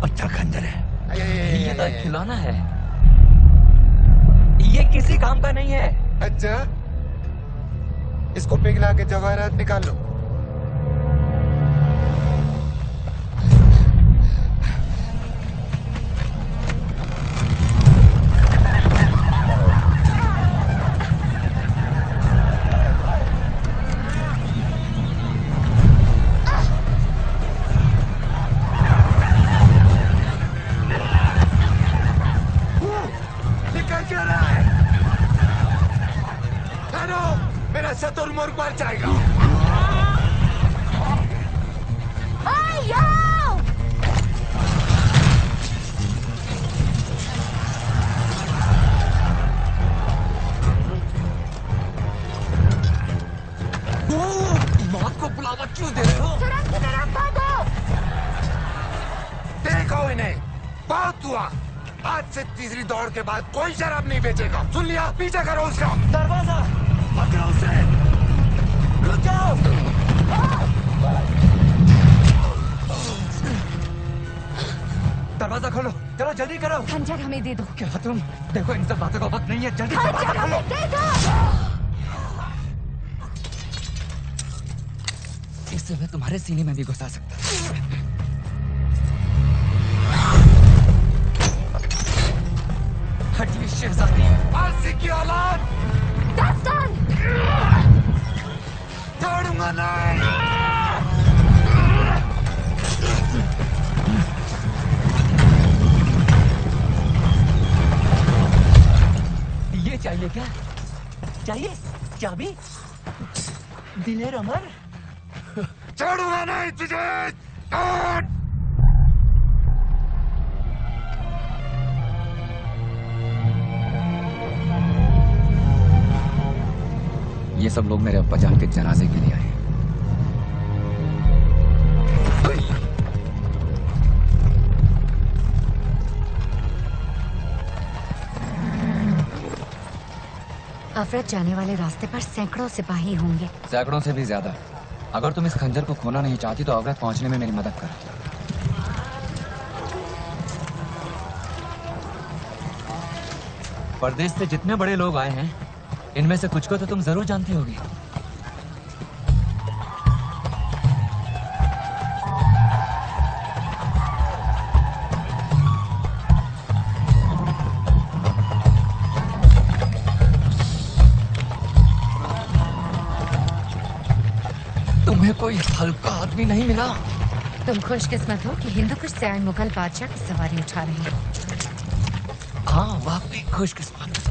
अच्छा खंजर है। ये तो खिलौना है, ये किसी काम का नहीं है। अच्छा, इसको पिघला के जवाहरात निकाल लो। शुतुरमुर्ग मर जाएगा। मौत को बुलावा क्यों दे रहे हो? सुरंग की तरफ भागो। देखो इन्हें, बहुत हुआ। आज से तीसरी दौड़ के बाद कोई शराब नहीं बेचेगा। सुन लिया? पीछे करो उसका। दरवाजा पकड़ो उसे। रुक जाओ। दरवाजा खोलो, चलो जल्दी करो। खंजर हमें दे दो। क्या तुम? देखो इन सब बातों का वक्त नहीं है, जल्दी खंजर दरवाजा खोलो। हमें दे दो। इससे मैं तुम्हारे सीने में भी घुसा सकता हूँ। हटिए शहजादी। फारसी की औलाद। दास्तान। छोड़ूंगा नहीं। ये चाहिए क्या? चाहिए चाबी? दिलेर अमर? छोड़ूंगा नहीं तुझे। ये सब लोग मेरे अब्बा जान के जनाजे के लिए आए हैं। अफरत जाने वाले रास्ते पर सैकड़ों सिपाही होंगे। सैकड़ों से भी ज्यादा। अगर तुम इस खंजर को खोना नहीं चाहती तो अवरत पहुंचने में मेरी मदद कर। परदेश से जितने बड़े लोग आए हैं इनमें से कुछ को तो तुम जरूर जानती होगी। तुम्हें कोई हल्का आदमी नहीं मिला? तुम खुशकिस्मत हो कि हिंदू कुछ सयान मुगल बादशाह की सवारी उठा रहे हैं। हाँ वाकई खुशकिस्मत।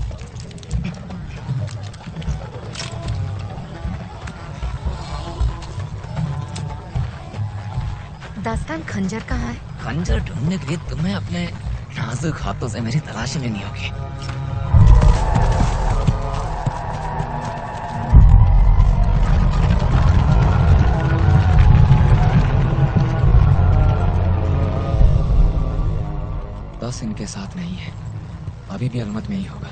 दास्तान खंजर कहाँ है? खंजर ढूंढने के लिए तुम्हें अपने नाजुक हाथों से मेरी तलाशी लेनी होगी। बॉस इनके साथ नहीं है, अभी भी अलमत में ही होगा।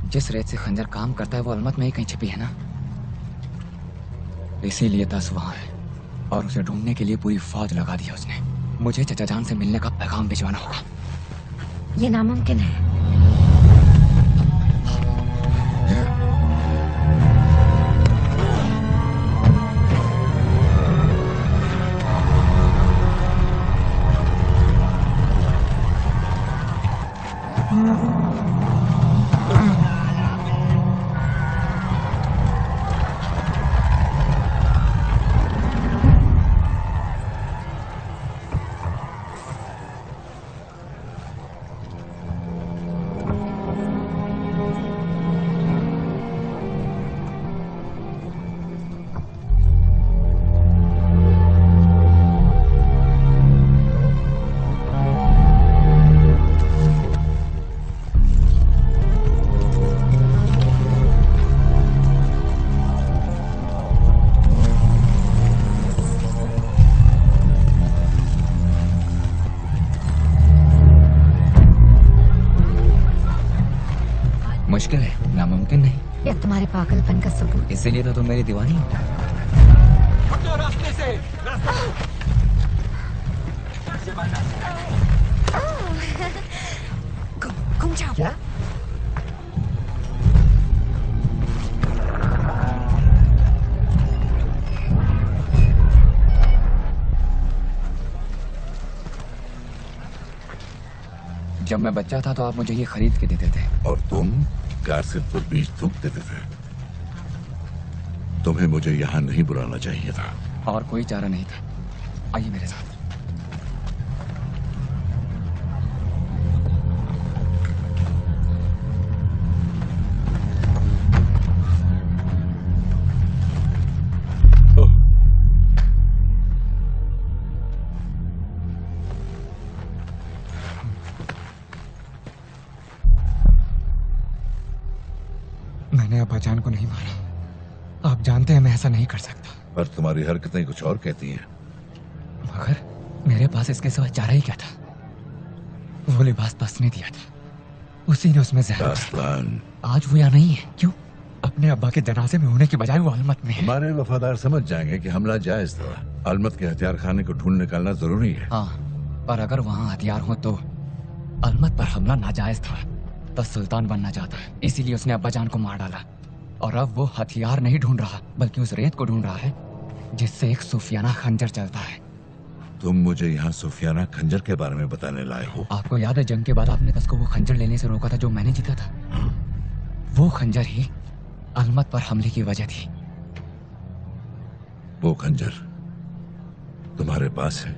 जिस रेत से खंजर काम करता है वो अलमत में ही कहीं छिपी है ना, इसीलिए 10 वहां है और उसे ढूंढने के लिए पूरी फौज लगा दी है उसने। मुझे चचा जान से मिलने का पैगाम भिजवाना होगा। ये नामुमकिन है। मुश्किल है, नामुमकिन नहीं। ये तुम्हारे पागलपन का सबूत। इसीलिए तो तुम मेरी दीवानी हो। रास्ते से घूम जाओ। क्या? जब मैं बच्चा था तो आप मुझे ये खरीद के देते थे। और तुम कासिफ पर बीज थूक देते थे। तुम्हें मुझे यहाँ नहीं बुलाना चाहिए था। और कोई चारा नहीं था। आइए मेरे साथ। मैंने अब्बाजान को नहीं मारा। आप जानते हैं मैं ऐसा नहीं कर सकता। पर तुम्हारी हरकतें कुछ और कहती हैं। मगर मेरे पास इसके सिवा चारा ही क्या था? वो लिबास बस ने दिया था, उसी ने उसमें जहर दास्तान। आज वो यहाँ नहीं है। क्यों? अपने अब्बा के जनाजे में होने की बजाय वो अलमत में है। हमारे वफादार समझ जाएंगे कि हमला जायज था। अलमत के हथियार खाने को ढूंढ निकालना जरूरी है। हाँ, पर अगर वहाँ हथियार हो तो अलमत पर हमला नाजायज था। तो सुल्तान बनना चाहता है, इसीलिए उसने अब्बाजान को मार डाला। और अब वो हथियार नहीं ढूंढ रहा बल्कि उस रेत को ढूंढ रहा है जिससे एक सूफियाना खंजर चलता है। तुम मुझे यहाँ सूफियाना खंजर के बारे में बताने लाए हो? आपको याद है जंग के बाद आपने कसको वो खंजर लेने से रोका था जो मैंने जीता था? वो खंजर ही अलमत पर हमले की वजह थी। वो खंजर तुम्हारे पास है?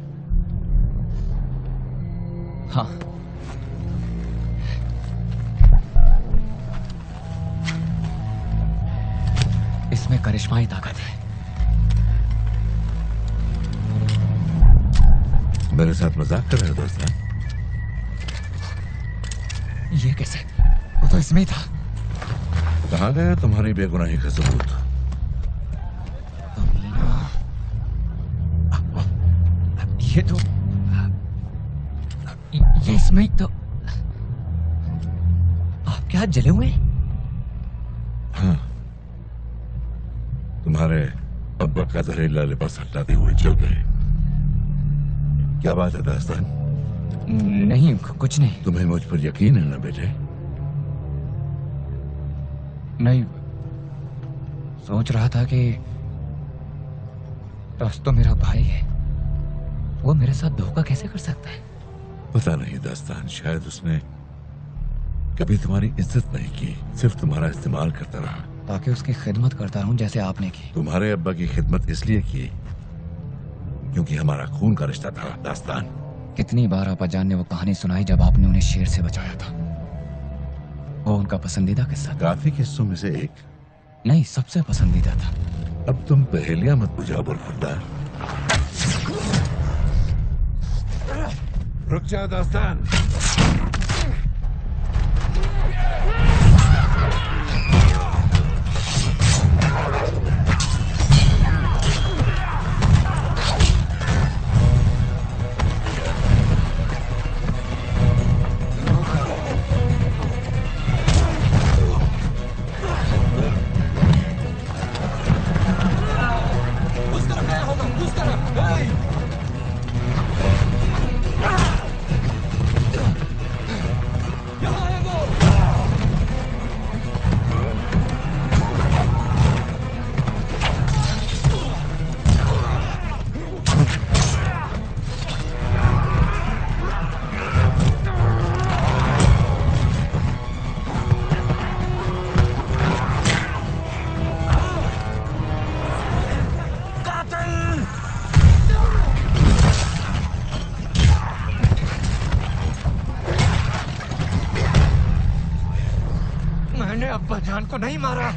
हाँ। इसमें करिश्माई ताकत है। मेरे साथ मजाक कर रहे हो दोस्त? ये कैसे? वो तो इसमें ही था। कहाँ गया तुम्हारी बेगुनाही का सबूत? ये तो ये इसमें ही तो। आप क्या जले हुए? हाँ, तुम्हारे अब्बा का जहरीला लिबास हटाते हुए जल गए। क्या बात है दास्तान? नहीं, कुछ नहीं। तुम्हें मुझ पर यकीन है ना बेटे? नहीं, सोच रहा था कि रस तो मेरा भाई है, वो मेरे साथ धोखा कैसे कर सकता है? पता नहीं दास्तान, शायद उसने कभी तुम्हारी इज्जत नहीं की, सिर्फ तुम्हारा इस्तेमाल करता रहा। ताकि उसकी खिदमत करता रहूं जैसे आपने की। तुम्हारे अब्बा की खिदमत इसलिए की क्योंकि हमारा खून का रिश्ता था दास्तान। कितनी बार अब्बाजान ने वो कहानी सुनाई जब आपने उन्हें शेर से बचाया था। वो उनका पसंदीदा किस्सा था। काफी किस्सों में से एक नहीं, सबसे पसंदीदा था। अब तुम पहेलियां मत बुझाओ बुलखुदा। रुक जा दास्तान। अब्बा जान को नहीं मारा।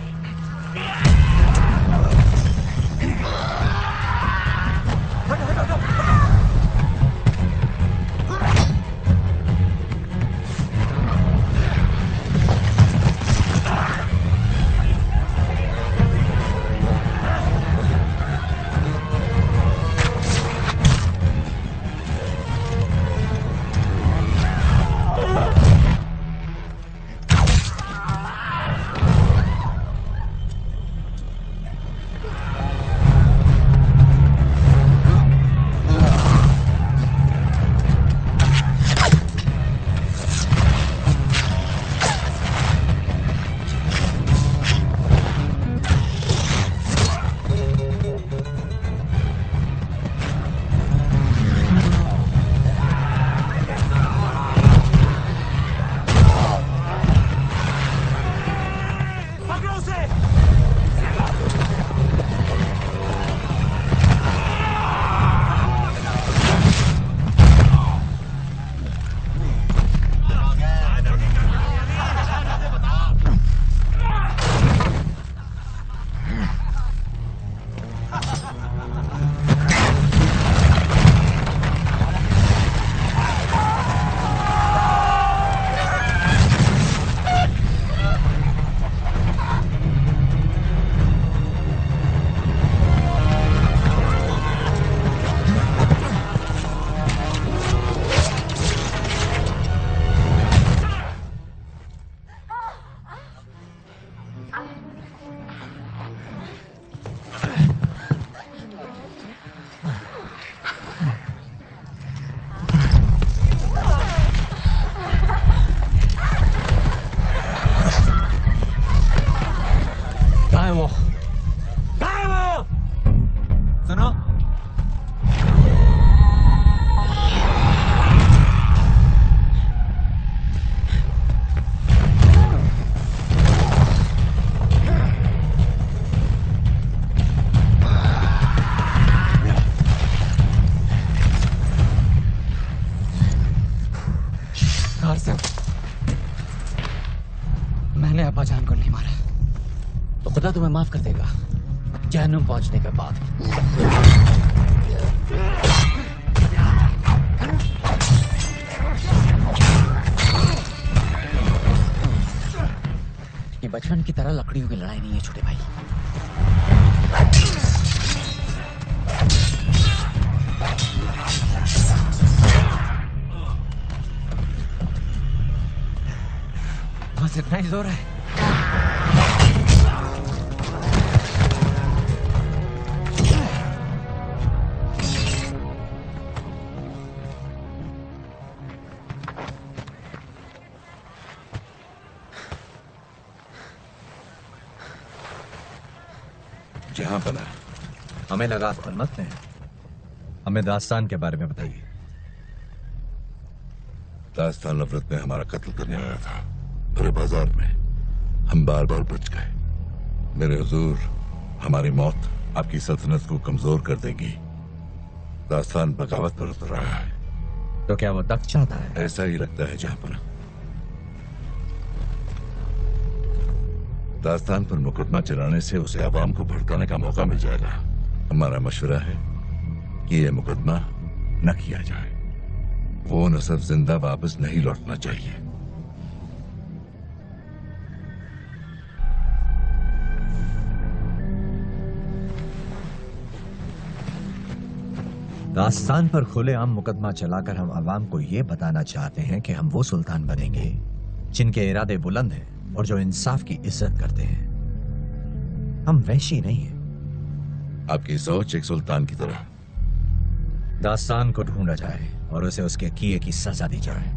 मैंने अब्बा जान को नहीं मारा। तो खुदा तुम्हें माफ कर देगा जहन्नुम पहुंचने के बाद। ये बचपन की तरह लकड़ियों की लड़ाई नहीं है छोटे भाई। बस इतना ही जोर है। जहां बना हमें लगा मत में। हमें दास्तान के बारे में बताइए। दास्तान नफरत में हमारा कत्ल करने आया था भरे बाजार में। हम बार बार बच गए। मेरे हुजूर, हमारी मौत आपकी सल्तनत को कमजोर कर देगी। दास्तान बगावत पर उतर रहा है। तो क्या वो तख्त चाहता है? ऐसा ही लगता है जहां पर दास्तान पर मुकदमा चलाने से उसे आवाम को भड़काने का मौका मिल जाएगा। हमारा मशवरा है कि यह मुकदमा न किया जाए। वो नस्ब जिंदा वापस नहीं लौटना चाहिए। दास्तान पर खुलेआम मुकदमा चलाकर हम अवाम को यह बताना चाहते हैं कि हम वो सुल्तान बनेंगे जिनके इरादे बुलंद हैं और जो इंसाफ की इज्जत करते हैं। हम वैशी नहीं हैं। आपकी सोच एक सुल्तान की तरह। दास्तान को ढूंढा जाए और उसे उसके किए की सजा दी जाए।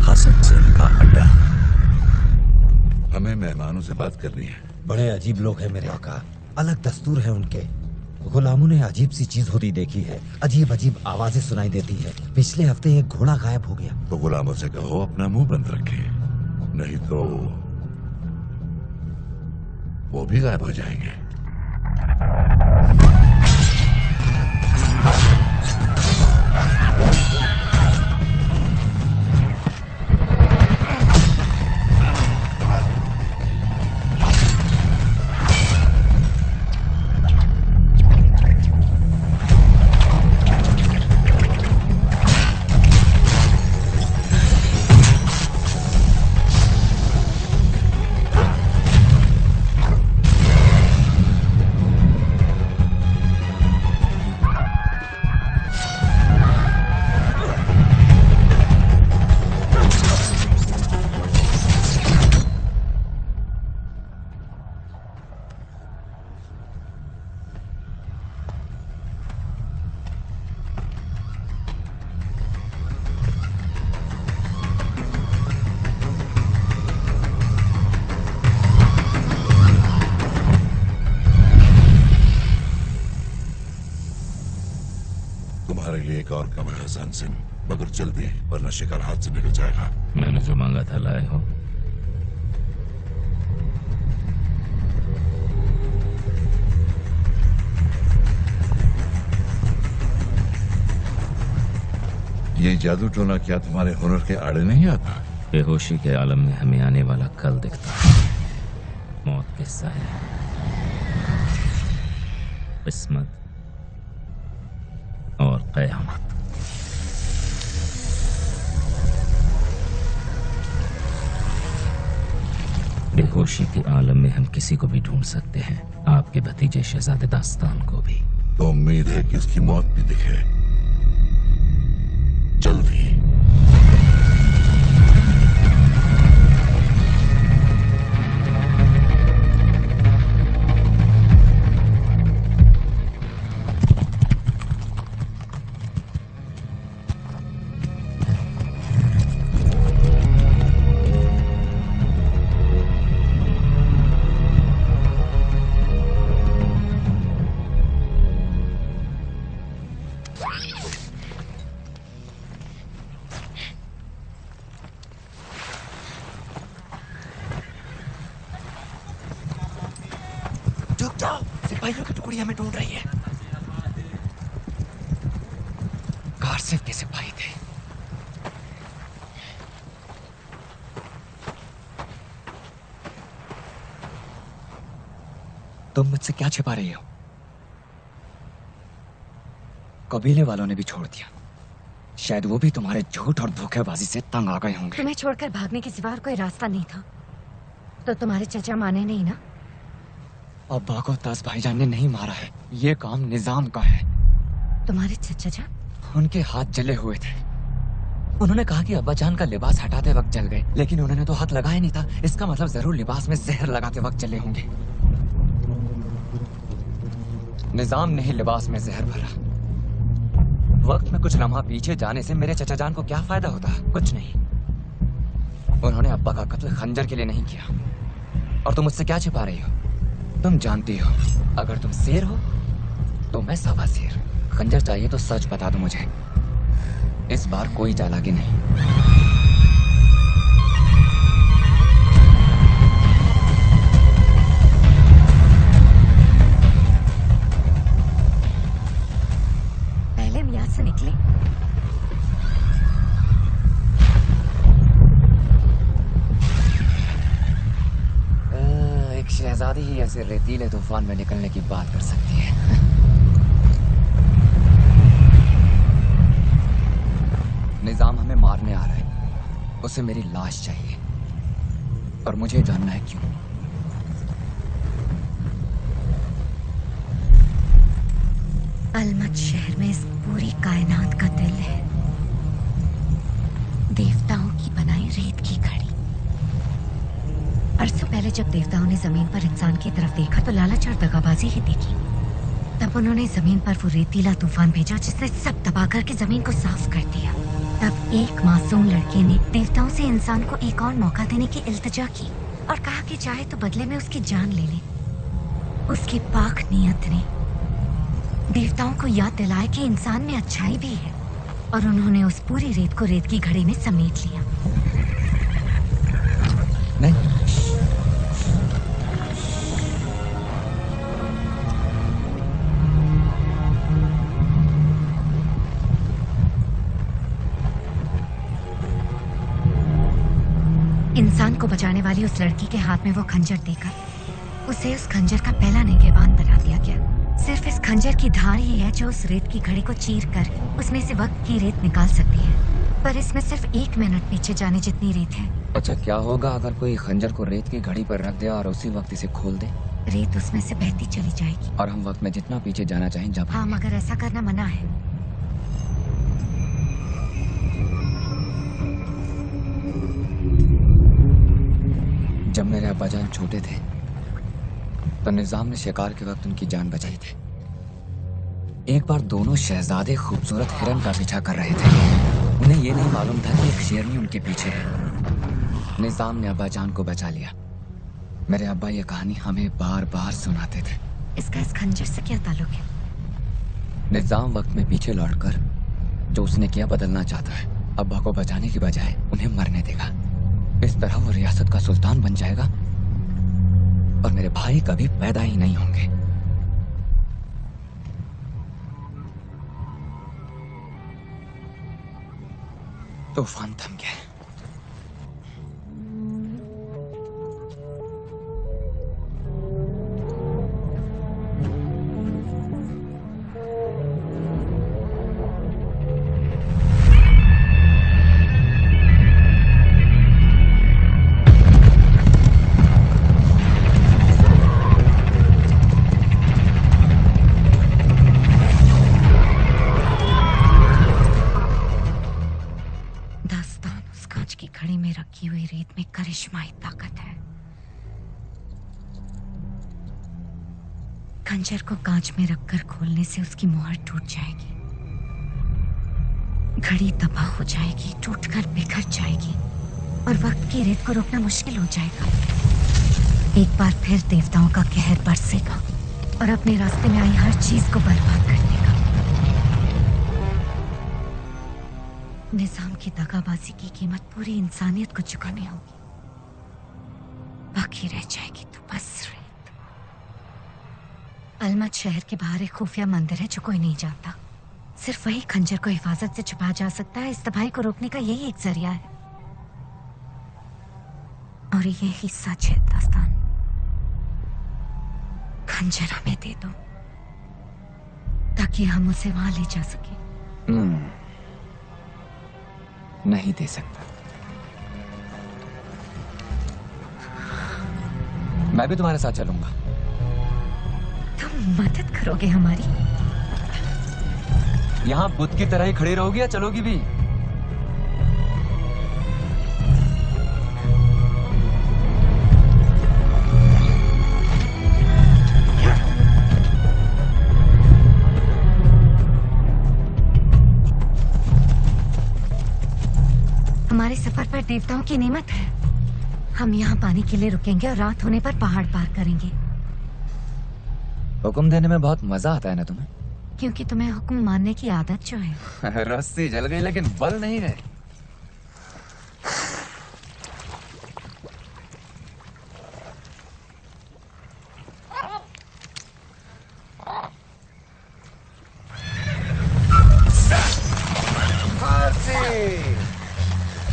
हसन सिंह का अड्डा। हमें मेहमानों से बात करनी है। बड़े अजीब लोग हैं मेरे आका। अलग दस्तूर है उनके। गुलामों ने अजीब सी चीज होती देखी है। अजीब अजीब आवाजें सुनाई देती है। पिछले हफ्ते एक घोड़ा गायब हो गया। तो गुलामों से कहो अपना मुंह बंद रखे, नहीं तो वो भी गायब हो जाएंगे। एक और कम है हसन सिंह, मगर जल्दी, वरना शिकार हाथ से निकल जाएगा। मैंने जो मांगा था लाए हो? ये जादू टोना क्या तुम्हारे हुनर के आड़े नहीं आता? बेहोशी के आलम में हमें आने वाला कल दिखता है। मौत के साए, किस्मत और कयामत। बेहोशी के आलम में हम किसी को भी ढूंढ सकते हैं, आपके भतीजे शहजादे दास्तान को भी। तो उम्मीद है कि उसकी मौत भी दिखे जल्दी। रुक जाओ, सिपाहियों की टुकड़ी हमें ढूंढ रही है। कारसिफ के सिपाही थे। तुम मुझसे क्या छिपा रही हो? कबीले वालों ने भी छोड़ दिया। शायद वो भी तुम्हारे झूठ और धोखेबाजी से तंग आ गए होंगे। तुम्हें छोड़कर भागने के सिवा और कोई रास्ता नहीं था, तो तुम्हारे चचा माने नहीं ना? अब्बा को तास भाईजान ने नहीं मारा है, ये काम निजाम का है। तुम्हारे चचा जान? उनके हाथ जले हुए थे। उन्होंने कहा कि अब्बा जान का लिबास हटाते वक्त जल गए, लेकिन उन्होंने तो हाथ लगाया नहीं था। इसका मतलब जरूर लिबास में जहर लगाते वक्त जले होंगे। निजाम ने ही लिबास में जहर भरा। वक्त में कुछ लम्हा पीछे जाने से मेरे चचा जान को क्या फायदा होता? कुछ नहीं। उन्होंने अब्बा का कत्ल खंजर के लिए नहीं किया। और तुम मुझसे क्या छिपा रही हो? तुम जानती हो, अगर तुम शेर हो तो मैं सवा शेर। खंजर चाहिए तो सच बता दो मुझे। इस बार कोई चालाकी नहीं। पहले हम यहाँ से निकले। एक शहजादी ही ऐसे रेतीले तूफान में निकलने की बात कर सकती है। निजाम हमें मारने आ रहा है। उसे मेरी लाश चाहिए और मुझे जानना है क्यों। अलमत शहर में इस पूरी कायनात का दिल है, देवताओं की बनाई रेत की घड़ी। अरसों पहले जब देवताओं ने जमीन पर इंसान की तरफ देखा तो लालच और दगाबाजी ही देखी। तब उन्होंने जमीन पर वो रेतीला तूफान भेजा जिसने सब तबाह करके जमीन को साफ कर दिया। तब एक मासूम लड़के ने देवताओं से इंसान को एक और मौका देने की इल्तिजा की और कहा कि चाहे तो बदले में उसकी जान ले ले। उसकी पाक नीयत ने देवताओं को याद दिलाया कि इंसान में अच्छाई भी है, और उन्होंने उस पूरी रेत को रेत की घड़ी में समेट लिया। नहीं, इंसान को बचाने वाली उस लड़की के हाथ में वो खंजर देकर उसे उस खंजर का पहला निगहबान बना दिया गया। सिर्फ इस खंजर की धार ही है जो उस रेत की घड़ी को चीर कर उसमें से वक्त की रेत निकाल सकती है, पर इसमें सिर्फ 1 मिनट पीछे जाने जितनी रेत है। अच्छा, क्या होगा अगर कोई खंजर को रेत की घड़ी पर रख दे और उसी वक्त इसे खोल दे? रेत उसमें से बहती चली जाएगी और हम वक्त में जितना पीछे जाना चाहें जा हाँ, मगर ऐसा करना मना है। जब मेरे अब्बाजान छोटे थे तो निजाम ने शिकार के वक्त उनकी जान बचाई थी। एक बार दोनों शहजादे खूबसूरत हिरन का पीछा कर रहे थे। उन्हें यह नहीं मालूम था कि एक शेरनी उनके पीछे है। निजाम ने अब्बाजान को बचा लिया। मेरे अब्बा ये कहानी हमें बार बार सुनाते थे। इसका इस खंजर से क्या ताल्लुक है? निजाम वक्त में पीछे लौटकर जो उसने किया बदलना चाहता है। अब्बा को बचाने की बजाय उन्हें मरने देगा। इस तरह वो रियासत का सुल्तान बन जाएगा और मेरे भाई कभी पैदा ही नहीं होंगे। तूफान थम गया। करिश्माई ताकत है। खंजर को कांच में रखकर खोलने से उसकी मोहर टूट जाएगी, घड़ी तबाह हो जाएगी, टूटकर बिखर जाएगी और वक्त की रेत को रोकना मुश्किल हो जाएगा। एक बार फिर देवताओं का कहर बरसेगा और अपने रास्ते में आई हर चीज को बर्बाद कर देगा। निजाम की दगाबाजी की कीमत पूरी इंसानियत को चुकानी होगी। बाकी रह जाएगी तो बस रेत। अलमत शहर के बाहर एक खुफिया मंदिर है जो कोई नहीं जानता। सिर्फ वही खंजर को हिफाजत से छुपा जा सकता है। इस तबाही को रोकने का यही एक जरिया है और यही सच है। दास्तान, खंजर हमें दे दो ताकि हम उसे वहां ले जा सके। नहीं दे सकता। मैं भी तुम्हारे साथ चलूंगा। तुम मदद करोगे हमारी? यहाँ बुद्ध की तरह ही खड़ी रहोगी या चलोगी भी? हमारे सफर पर देवताओं की नेमत है। हम यहाँ पानी के लिए रुकेंगे और रात होने पर पहाड़ पार करेंगे। हुक्म देने में बहुत मजा आता है ना तुम्हें? क्योंकि तुम्हें हुक्म मानने की आदत जो है। रस्सी जल गई लेकिन बल नहीं गए।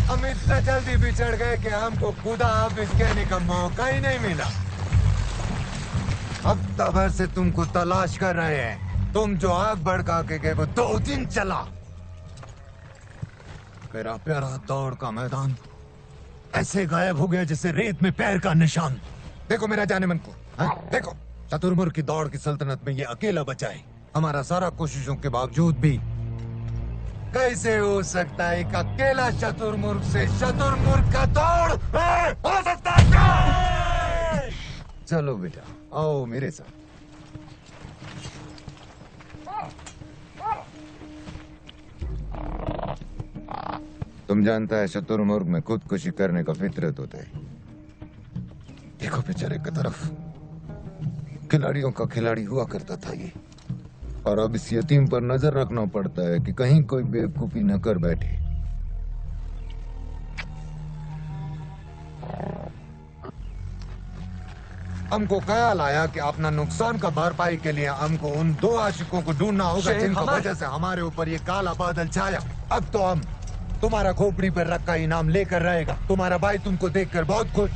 हम इतना जल्दी बिछड़ गए कि हमको खुदा हाफिज कहने का मौका ही नहीं मिला। हफ्ता भर से तुमको तलाश कर रहे हैं। तुम जो आग भड़का के गए वो 2 दिन चला। मेरा प्यारा दौड़ का मैदान ऐसे गायब हो गया जैसे रेत में पैर का निशान। देखो मेरा जाने मन को, देखो चतुर्मुर्ग की दौड़ की सल्तनत में ये अकेला बचा है। हमारा सारा कोशिशों के बावजूद भी कैसे हो सकता है एक अकेला चतुर्मुर्ग से चतुर्मुर्ग का दौड़ हो सकता है? चलो बेटा आओ मेरे साथ। तुम जानता है चतुर्मुर्ग में खुदकुशी करने का फितरत होता है। देखो बेचारे की तरफ, खिलाड़ियों का खिलाड़ी हुआ करता था ये, और अब इस यतीम पर नजर रखना पड़ता है कि कहीं कोई बेवकूफी न कर बैठे। हमको ख्याल आया कि अपना नुकसान का भरपाई के लिए हमको उन 2 आशिकों को ढूंढना होगा जिनकी वजह से हमारे ऊपर ये काला बादल छाया। अब तो हम तुम्हारा खोपड़ी पर रखा इनाम लेकर रहेगा। तुम्हारा भाई तुमको देखकर बहुत खुश।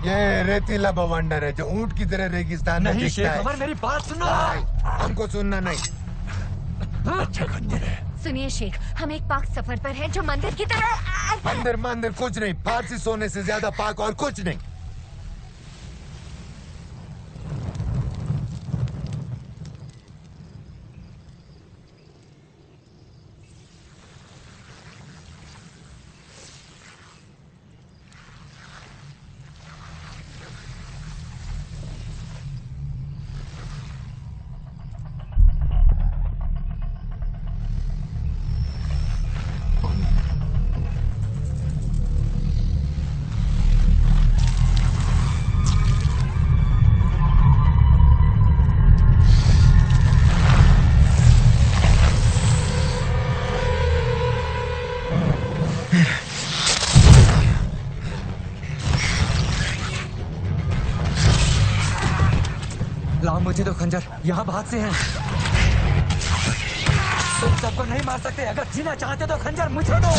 ये रेतीला बवंडर है जो ऊंट की तरह रेगिस्तान में दिखता है। शेख, मेरी बात सुनो। हमको सुनना नहीं। अच्छा खंजर है। सुनिए शेख, हम एक पाक सफर पर हैं जो मंदिर की तरह। मंदिर कुछ नहीं, फारसी सोने से ज्यादा पाक और कुछ नहीं। लाओ मुझे दो खंजर, यहाँ बात से हैं। तुम सबको नहीं मार सकते, अगर जीना चाहते तो खंजर मुझे दो।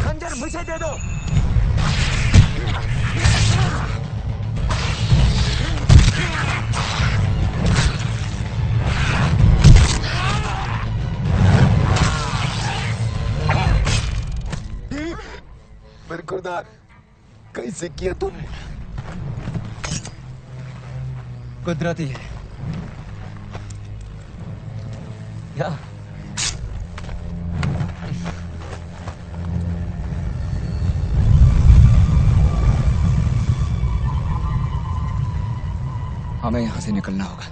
खंजर मुझे दे दो। खुदा, कैसे किया तुमने? कुदरती है या हमें यहां से निकलना होगा।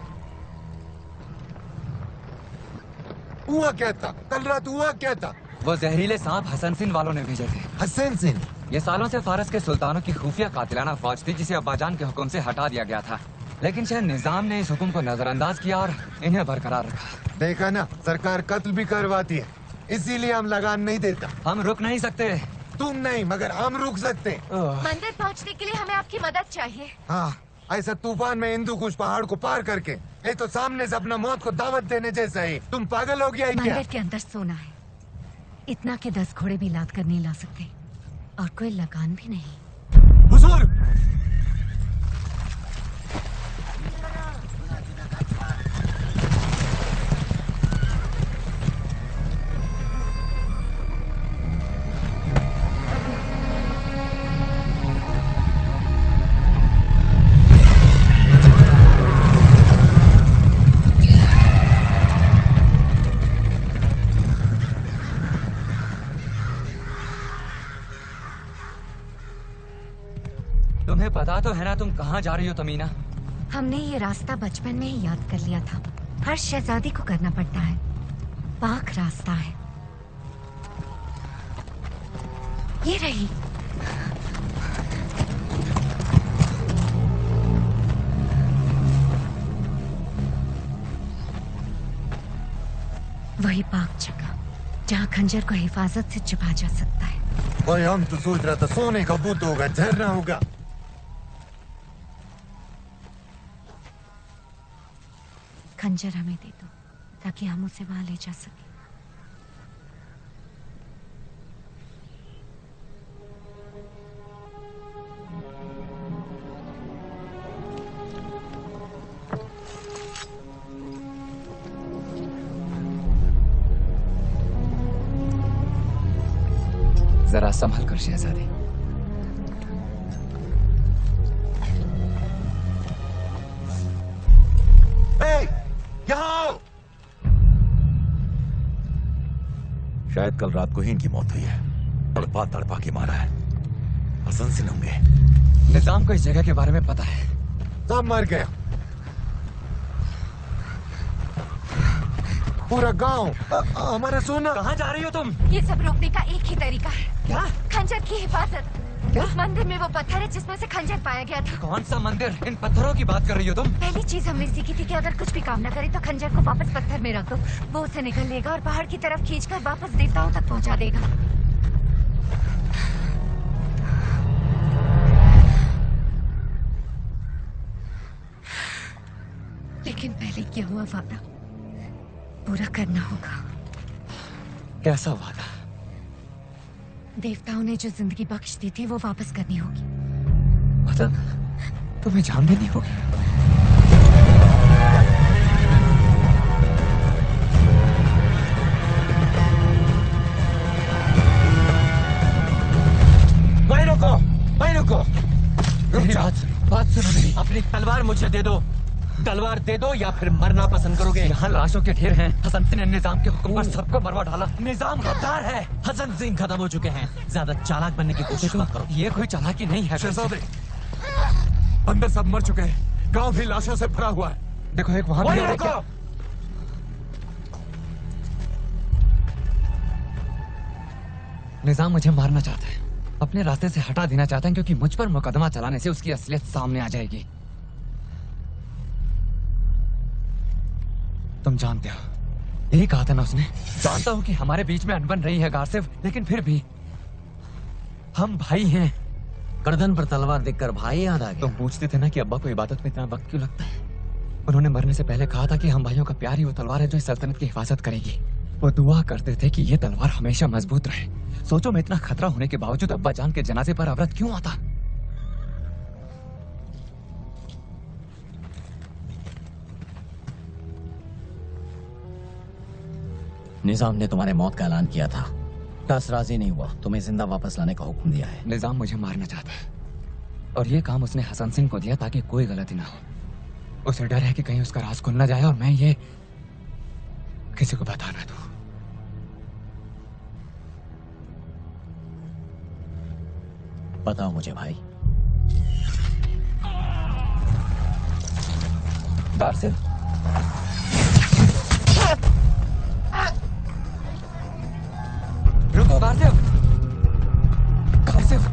हुआ क्या था? कल रात हुआ क्या था? वो जहरीले सांप हसन सिंह वालों ने भेजे थे। हसन सिंह? ये सालों से फारस के सुल्तानों की खुफिया कातिलाना फौज थी, जिसे अब्बाजान के हुक्म से हटा दिया गया था। लेकिन शायद निजाम ने इस हुक्म को नजरअंदाज किया और इन्हें बरकरार रखा। देखा ना, सरकार कत्ल भी करवाती है, इसीलिए हम लगान नहीं देता। हम रुक नहीं सकते। तुम नहीं, मगर हम रुक सकते। मंदिर पहुंचने के लिए हमें आपकी मदद चाहिए। हाँ, ऐसा तूफान में हिंदू कुछ पहाड़ को पार करके, ये तो सामने से अपना मौत को दावत देने जैसा ही। तुम पागल हो गया है क्या? मंदिर के अंदर सोना है, इतना के 10 घोड़े भी लाद कर नहीं ला सकते, और कोई लगान भी नहीं। हुजूर! तुम्हें पता तो है ना तुम कहाँ जा रही हो तमीना? हमने ये रास्ता बचपन में ही याद कर लिया था। हर शहजादी को करना पड़ता है, पाक रास्ता है। ये रही। वही पाक जगह जहाँ खंजर को हिफाजत से छुपा जा सकता है। ओए, हम तो सोच रहा था सोने का बुत होगा, झरना होगा। खंजर हमें दे दो ताकि हम उसे वहां ले जा सकें। जरा संभल कर शहजादी। शायद कल रात को ही इनकी मौत हुई है। तड़पा तड़पा के मारा है। हसन सिंह होंगे। निजाम को इस जगह के बारे में पता है। सब मर गया, पूरा गांव। हमारा सोना। कहाँ जा रही हो तुम? ये सब रोकने का एक ही तरीका है। क्या? खंजर की हिफाजत। क्या? उस मंदिर में वो पत्थर है जिसमें से खंजर पाया गया था। कौन सा मंदिर? इन पत्थरों की बात कर रही हो तुम? पहली चीज हमने सीखी थी कि अगर कुछ भी काम न करे तो खंजर को वापस पत्थर में रख दो, वो उसे निकल लेगा और पहाड़ की तरफ खींचकर वापस देवताओं तक पहुंचा देगा। लेकिन पहले किया हुआ वादा पूरा करना होगा। कैसा वादा? देवताओं ने जो जिंदगी बख्श दी थी वो वापस करनी होगी। मतलब तुम्हें जान देनी होगी? भाई रुको, भाई रुको। बात सुनो मेरी। अपनी तलवार मुझे दे दो। तलवार दे दो या फिर मरना पसंद करोगे? यहाँ लाशों के ढेर हैं। हसन सिंह ने निजाम के हुक्म पर सबको मरवा डाला। निजाम गद्दार है। हसन सिंह खत्म हो चुके हैं। ज्यादा चालाक बनने की कोशिश मत करो। ये कोई चालाकी नहीं है। शहजादे, अंदर सब मर चुके हैं। गांव भी लाशों से भरा हुआ है। देखो एक वहां भी है। निजाम मुझे मारना चाहता है अपने रास्ते से हटा देना चाहता है क्योंकि मुझ पर मुकदमा चलाने से उसकी असलियत सामने आ जाएगी। तुम जानते हो, यही कहा था ना उसने। जानता हूं कि हमारे बीच में अनबन रही है गासिफ, लेकिन फिर भी हम भाई हैं। गर्दन पर तलवार देखकर भाई याद आ गया। तुम पूछते थे ना कि अब्बा को इबादत में इतना वक्त क्यों लगता है। उन्होंने मरने से पहले कहा था कि हम भाइयों का प्यार ही वो तलवार है जो इस सल्तनत की हिफाजत करेगी। वो दुआ करते थे कि ये तलवार हमेशा मजबूत रहे। सोचो, मैं इतना खतरा होने के बावजूद अब्बा जान के जनाजे पर अवरत क्यों आता। निजाम ने तुम्हारे मौत का ऐलान किया था। टस राजी नहीं हुआ, तुम्हें जिंदा वापस लाने का हुक्म दिया है। निजाम मुझे मारना चाहता है और ये काम उसने हसन सिंह को दिया ताकि कोई गलती ना हो। उसे डर है कि कहीं उसका राज खुल ना जाए और मैं ये किसी को बता ना दूं। बताओ मुझे भाई। गासिफ, रुको गासिफ, गासिफ।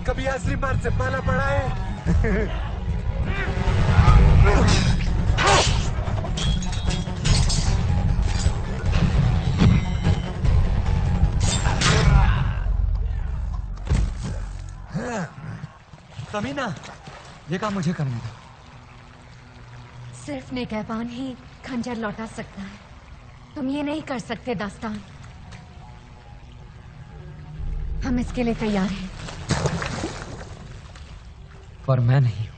कभी असली मर्द से पाला पड़ा है। तमीना, ये काम मुझे करने दो। सिर्फ निगहबान ही खंजर लौटा सकता है। तुम ये नहीं कर सकते दास्तान। हम इसके लिए तैयार हैं। पर मैं नहीं हूं।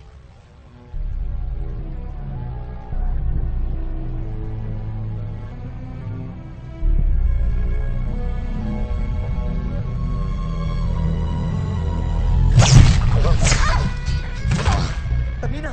तमीना,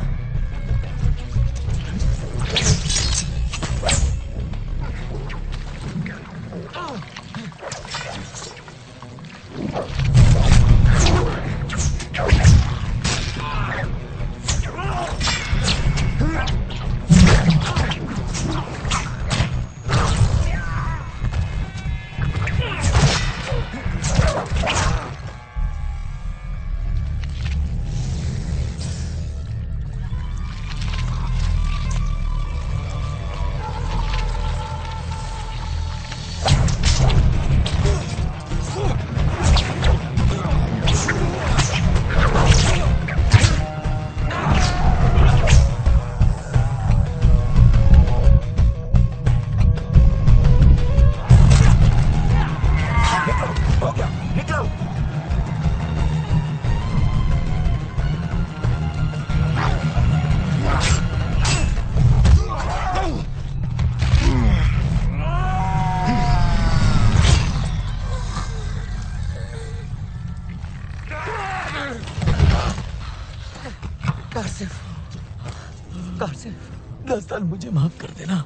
दास्तान, मुझे माफ कर देना।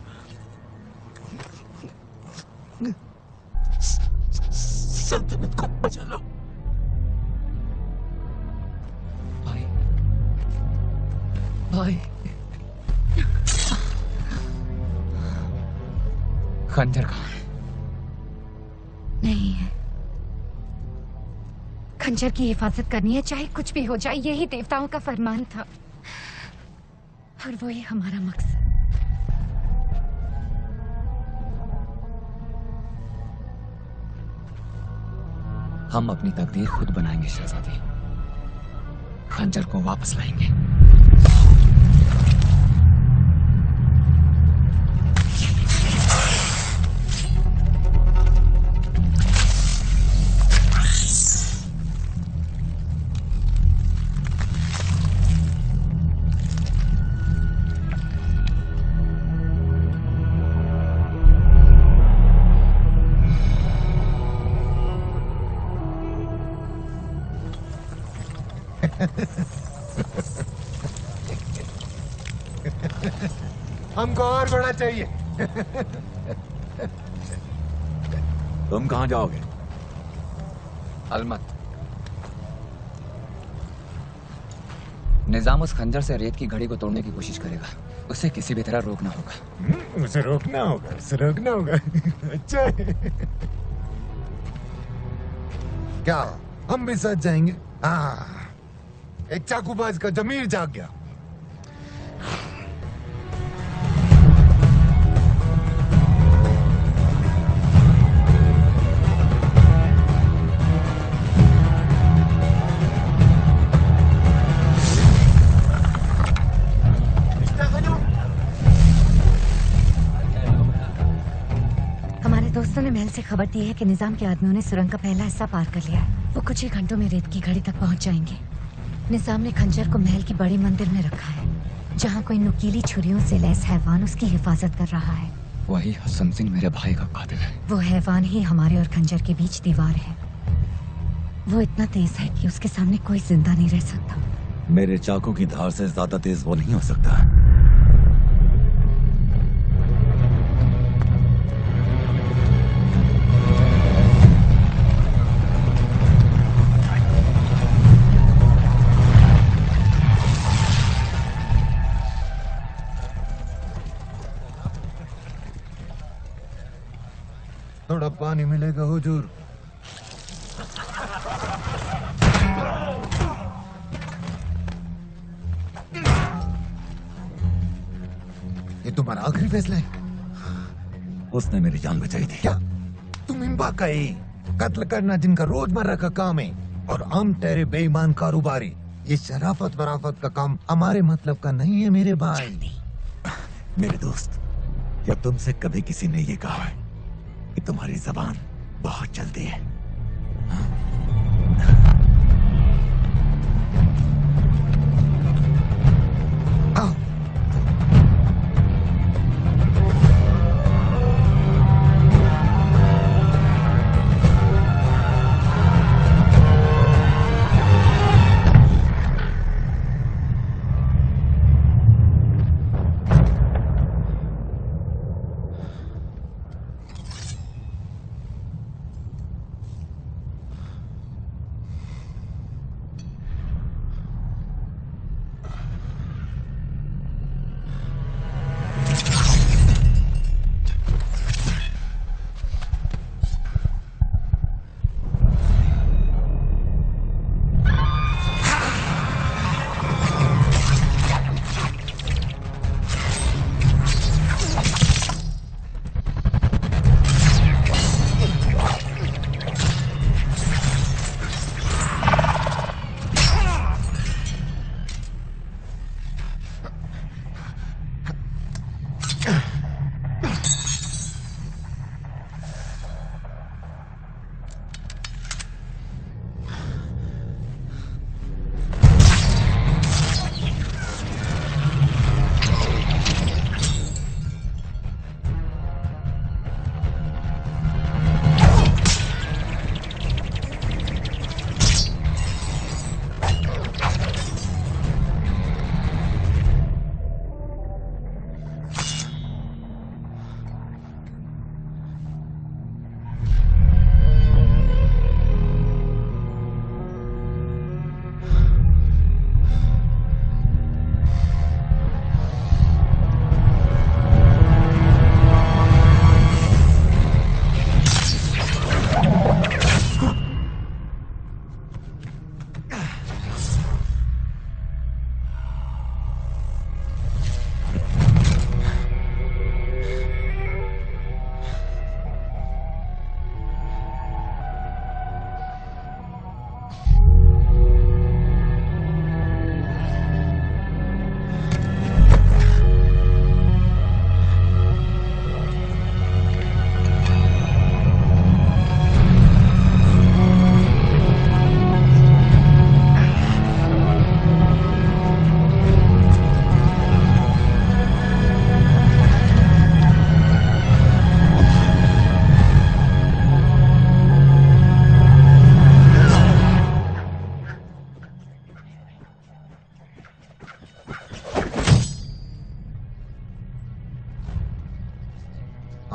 सल्तनत को बचा लो। भाई, भाई खंजर कहाँ है? नहीं है। खंजर की हिफाजत करनी है, चाहे कुछ भी हो जाए। यही देवताओं का फरमान था और वही हमारा मकसद। हम अपनी तकदीर खुद बनाएंगे शहजादी। खंजर को वापस लाएंगे। हमको और बड़ा चाहिए। तुम कहां जाओगे? अलमत। निजाम उस खंजर से रेत की घड़ी को तोड़ने की कोशिश करेगा। उसे किसी भी तरह रोकना होगा। उसे रोकना होगा, उसे रोकना होगा। अच्छा है। क्या हम भी साथ जाएंगे? एक चाकूबाज का जमीर जाग गया। हमारे दोस्तों ने महल से खबर दी है कि निजाम के आदमियों ने सुरंग का पहला हिस्सा पार कर लिया है। वो कुछ ही घंटों में रेत की घड़ी तक पहुंच जाएंगे। निजाम ने खंजर को महल की बड़ी मंदिर में रखा है, जहां कोई नुकीली छुरियों से लैस हैवान उसकी हिफाजत कर रहा है। वही हसन सिंह मेरे भाई का कातिल है। वो हैवान ही हमारे और खंजर के बीच दीवार है। वो इतना तेज है कि उसके सामने कोई जिंदा नहीं रह सकता। मेरे चाकू की धार से ज्यादा तेज वो नहीं हो सकता। थोड़ा पानी मिलेगा हुजूर? ये तुम्हारा आखिरी फैसला है? उसने मेरी जान बचाई थी। क्या तुम इम्बा का ही कत्ल करना जिनका रोजमर्रा का काम है, और हम तेरे बेईमान कारोबारी? ये शराफत वराफत का काम हमारे मतलब का नहीं है मेरे भाई। मेरे दोस्त, क्या तुमसे कभी किसी ने ये कहा है कि तुम्हारी जबान बहुत चलती है?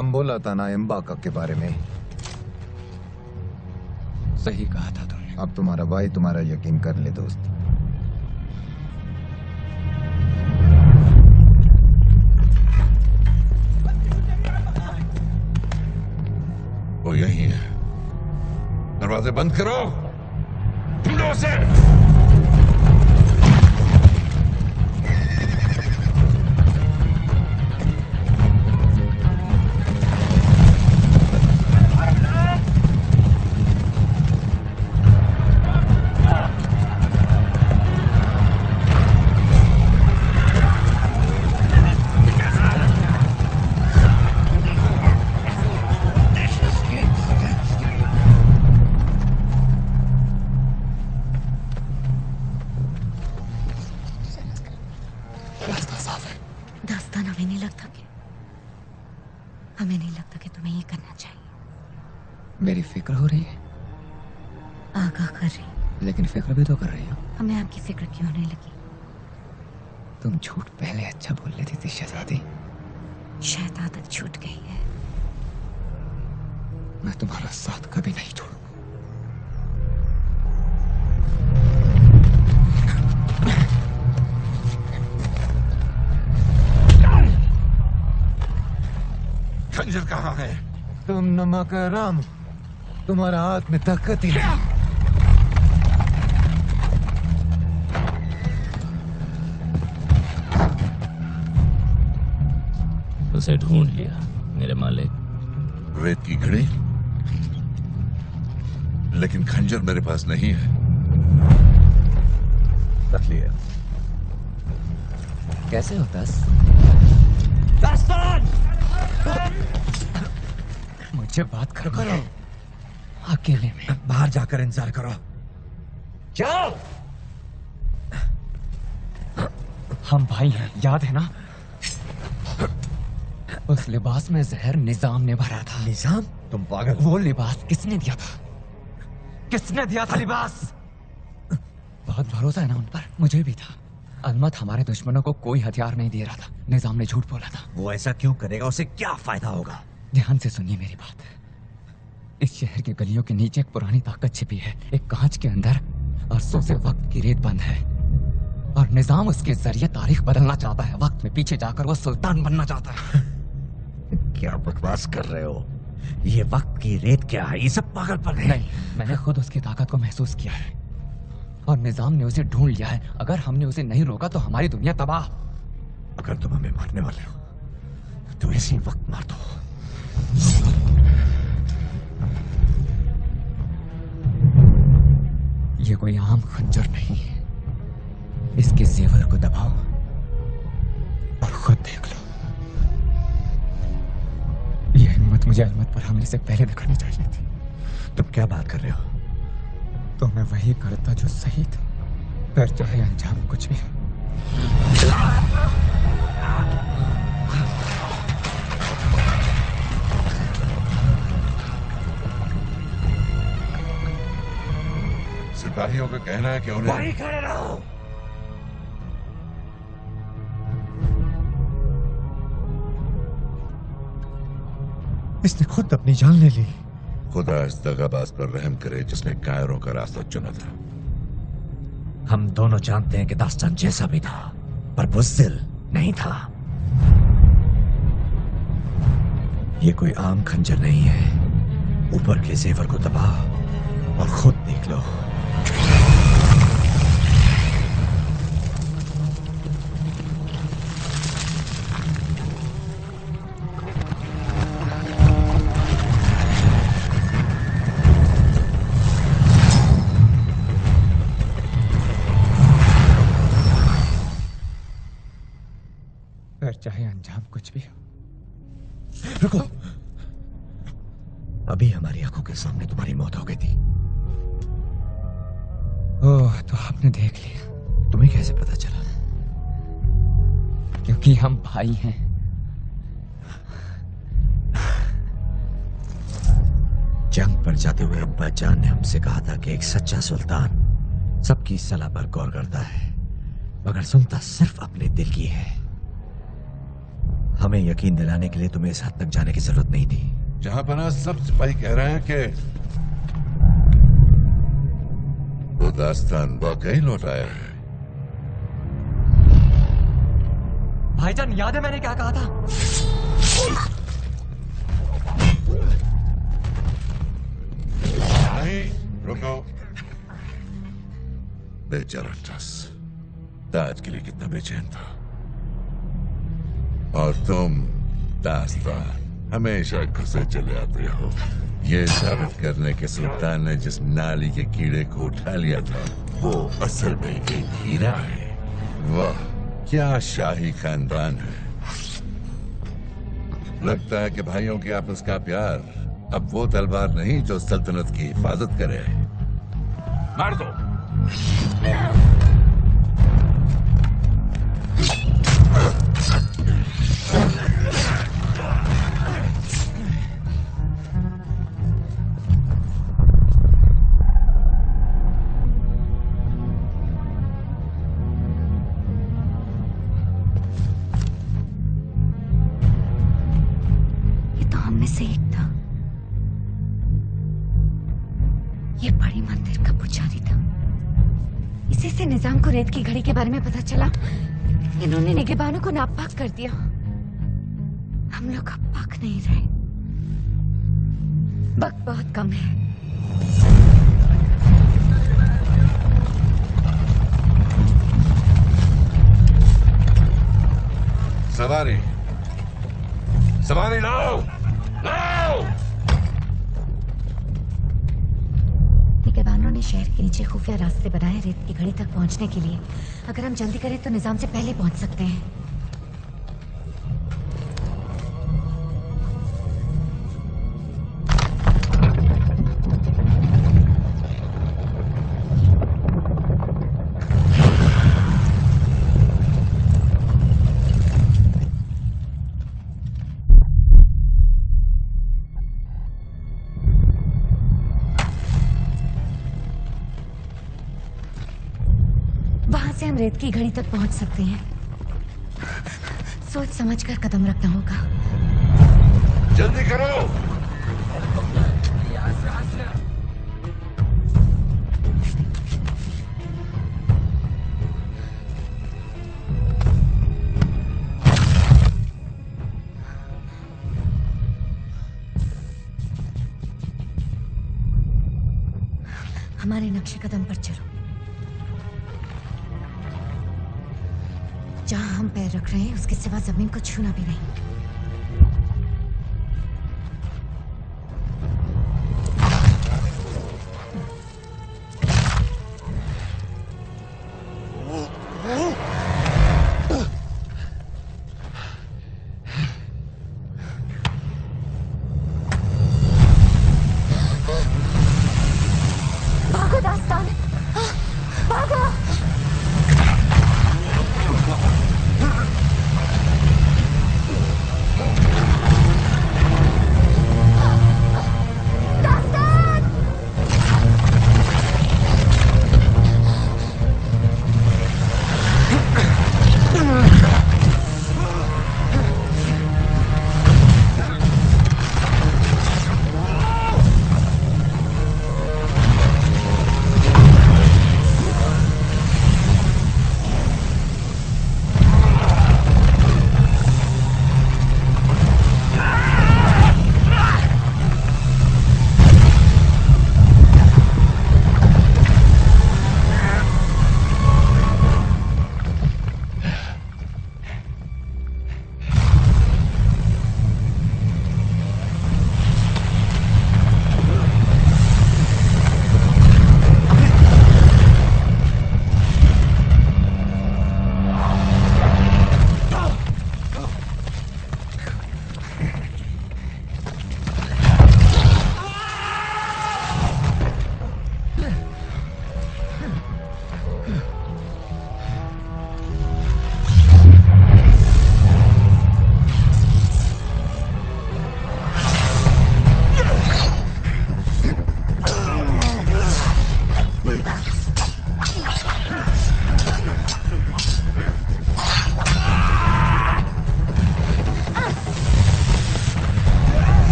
हम बोला था ना एम्बाका के बारे में। सही कहा था तुमने। अब तुम्हारा भाई तुम्हारा यकीन कर ले दोस्त। वो यही है। दरवाजे बंद करो। ढूंढो उसे। दास्तान, हमें नहीं लगता कि तुम्हें ये करना चाहिए। मेरी फिक्र हो रही है, आगाह कर रही। लेकिन फिक्र भी तो कर रही हो। हमें आपकी फिक्र क्यों नहीं लगी? तुम झूठ पहले अच्छा बोल लेती थी शहजादी। शायद आदत छूट गई है। मैं तुम्हारा साथ कभी नहीं छोड़ूंगा। खंजर कहाँ है? तुम नमक राम, तुम्हारा हाथ में ताकत ही नहीं। उसे ढूंढ लिया मेरे मालिक। रेत की घड़ी, लेकिन खंजर मेरे पास नहीं है। रख लिया। कैसे हो दस? मुझे बात करो अकेले में। बाहर जाकर इंतजार करो। जाओ। हम भाई हैं, याद है ना? उस लिबास में जहर निजाम ने भरा था। निजाम? तुम पागल। वो लिबास किसने दिया था? किसने दिया था लिबास? बहुत भरोसा है ना उन पर। मुझे भी था। अलमत हमारे दुश्मनों को कोई हथियार नहीं दे रहा था। निजाम ने झूठ बोला था। वो ऐसा क्यों करेगा? उसे क्या फायदा होगा? ध्यान से सुनिए मेरी बात। इस शहर की गलियों के नीचे एक पुरानी ताकत छिपी है। एक कांच के अंदर अरसों से वक्त की रेत बंद है, और निजाम उसके जरिए तारीख बदलना चाहता है। वक्त में पीछे जाकर वो सुल्तान बनना चाहता है। क्या बकवास कर रहे हो? ये वक्त की रेत क्या है? ये सब पागलपन है। नहीं, मैंने खुद उसकी ताकत को महसूस किया है, और निजाम ने उसे ढूंढ लिया है। अगर हमने उसे नहीं रोका तो हमारी दुनिया तबाह। अगर तुम हमें मारने वाले हो तो इसी वक्त मार दो। ये कोई आम खंजर नहीं है। इसके जेवर को दबाओ और खुद देख लो। यह हिम्मत मुझे अलमत पर हमले से पहले दिखानी चाहिए थी। तुम क्या बात कर रहे हो? तो मैं वही करता जो सही था, फिर चाहे अंजाम कुछ भी। सिपाहियों का कहना है कि उन्हें वहीं खड़े रहो। इसने खुद अपनी जान ले ली। खुदा इस दगाबाज पर रहम करे जिसने कायरों का रास्ता चुना था। हम दोनों जानते हैं कि दास्तान जैसा भी था, पर बुज़दिल नहीं था। ये कोई आम खंजर नहीं है। ऊपर के जेवर को दबाओ और खुद देख लो। चाहे अंजाम कुछ भी हो। रुको, अभी हमारी आंखों के सामने तुम्हारी मौत हो गई थी। ओह, तो आपने देख लिया। तुम्हें कैसे पता चला? क्योंकि हम भाई हैं। जंग पर जाते हुए अब्बा जान ने हमसे कहा था कि एक सच्चा सुल्तान सबकी सलाह पर गौर करता है, मगर सुनता सिर्फ अपने दिल की है। हमें यकीन दिलाने के लिए तुम्हें इस हद तक जाने की जरूरत नहीं थी। जहां पना सब सिपाही कह रहे हैं कि वो दास्तान वाकई लौट आया है। भाईजान, याद है मैंने क्या कहा था? नहीं, रुको। बेचारा टस, ताज के लिए कितना बेचैन था। और तुम दास्तान हमेशा घुसे चले आते हो। ये साबित करने के सुल्तान ने जिस नाली के कीड़े को उठा लिया था वो असल में एक हीरा है। वाह, क्या शाही खानदान है। लगता है कि भाइयों के आपस का प्यार अब वो तलवार नहीं जो सल्तनत की हिफाजत करे। मार दो। में से एक था। ये बड़ी मंदिर का पुजारी था। इसी से निजाम को रेत की घड़ी के बारे में पता चला। इन्होंने निगहबानों को नापाक कर दिया। हम लोग अब पाक नहीं रहे। वक्त बहुत कम है। सवारी, सवारी लाओ। निगहबानों ने शहर के नीचे खुफिया रास्ते बनाए रेत की घड़ी तक पहुंचने के लिए। अगर हम जल्दी करें तो निजाम से पहले पहुंच सकते हैं। से हम रेत की घड़ी तक पहुंच सकते हैं। सोच समझकर कदम रखना होगा। जल्दी करो। हमारे नक्शे कदम पर चलो। जहां हम पैर रख रहे हैं उसके सिवा जमीन को छूना भी नहीं। भागो दास्तान, भागो।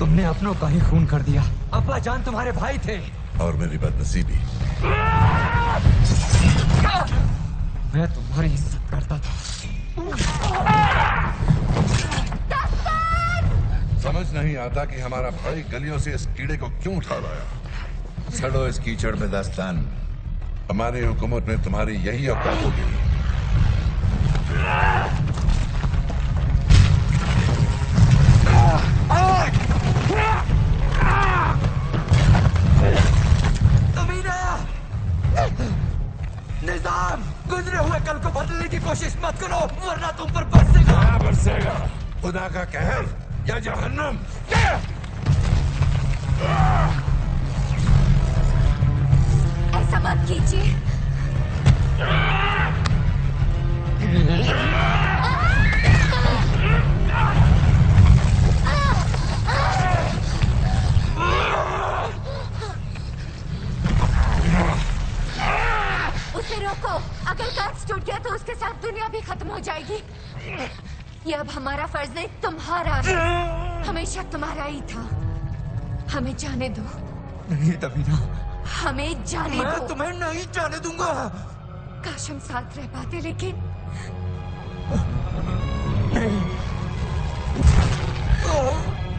तुमने अपनों का ही खून कर दिया। अब्बा जान तुम्हारे भाई थे। और मेरी बदनसीबी। मैं तुम्हारी इज्जत करता था। समझ नहीं आता कि हमारा भाई गलियों से इस कीड़े को क्यों उठा लाया। सड़ो इस कीचड़ में दास्तान। हमारी हुकूमत में तुम्हारी यही औकात होगी। निजाम, गुजरे हुए कल को बदलने की कोशिश मत करो, वरना तुम पर बरसेगा। क्या बरसेगा? खुदा का कहर या जहन्नम? ऐसा मत कीजिए। उसे रोको। अगर कांच टूट गया तो उसके साथ दुनिया भी खत्म हो जाएगी। ये अब हमारा फर्ज नहीं, तुम्हारा है। हमेशा तुम्हारा ही था। हमें जाने दो। नहीं तमीना, हमें जाने दो। मैं तुम्हें नहीं जाने दूंगा। काश हम साथ रह पाते, लेकिन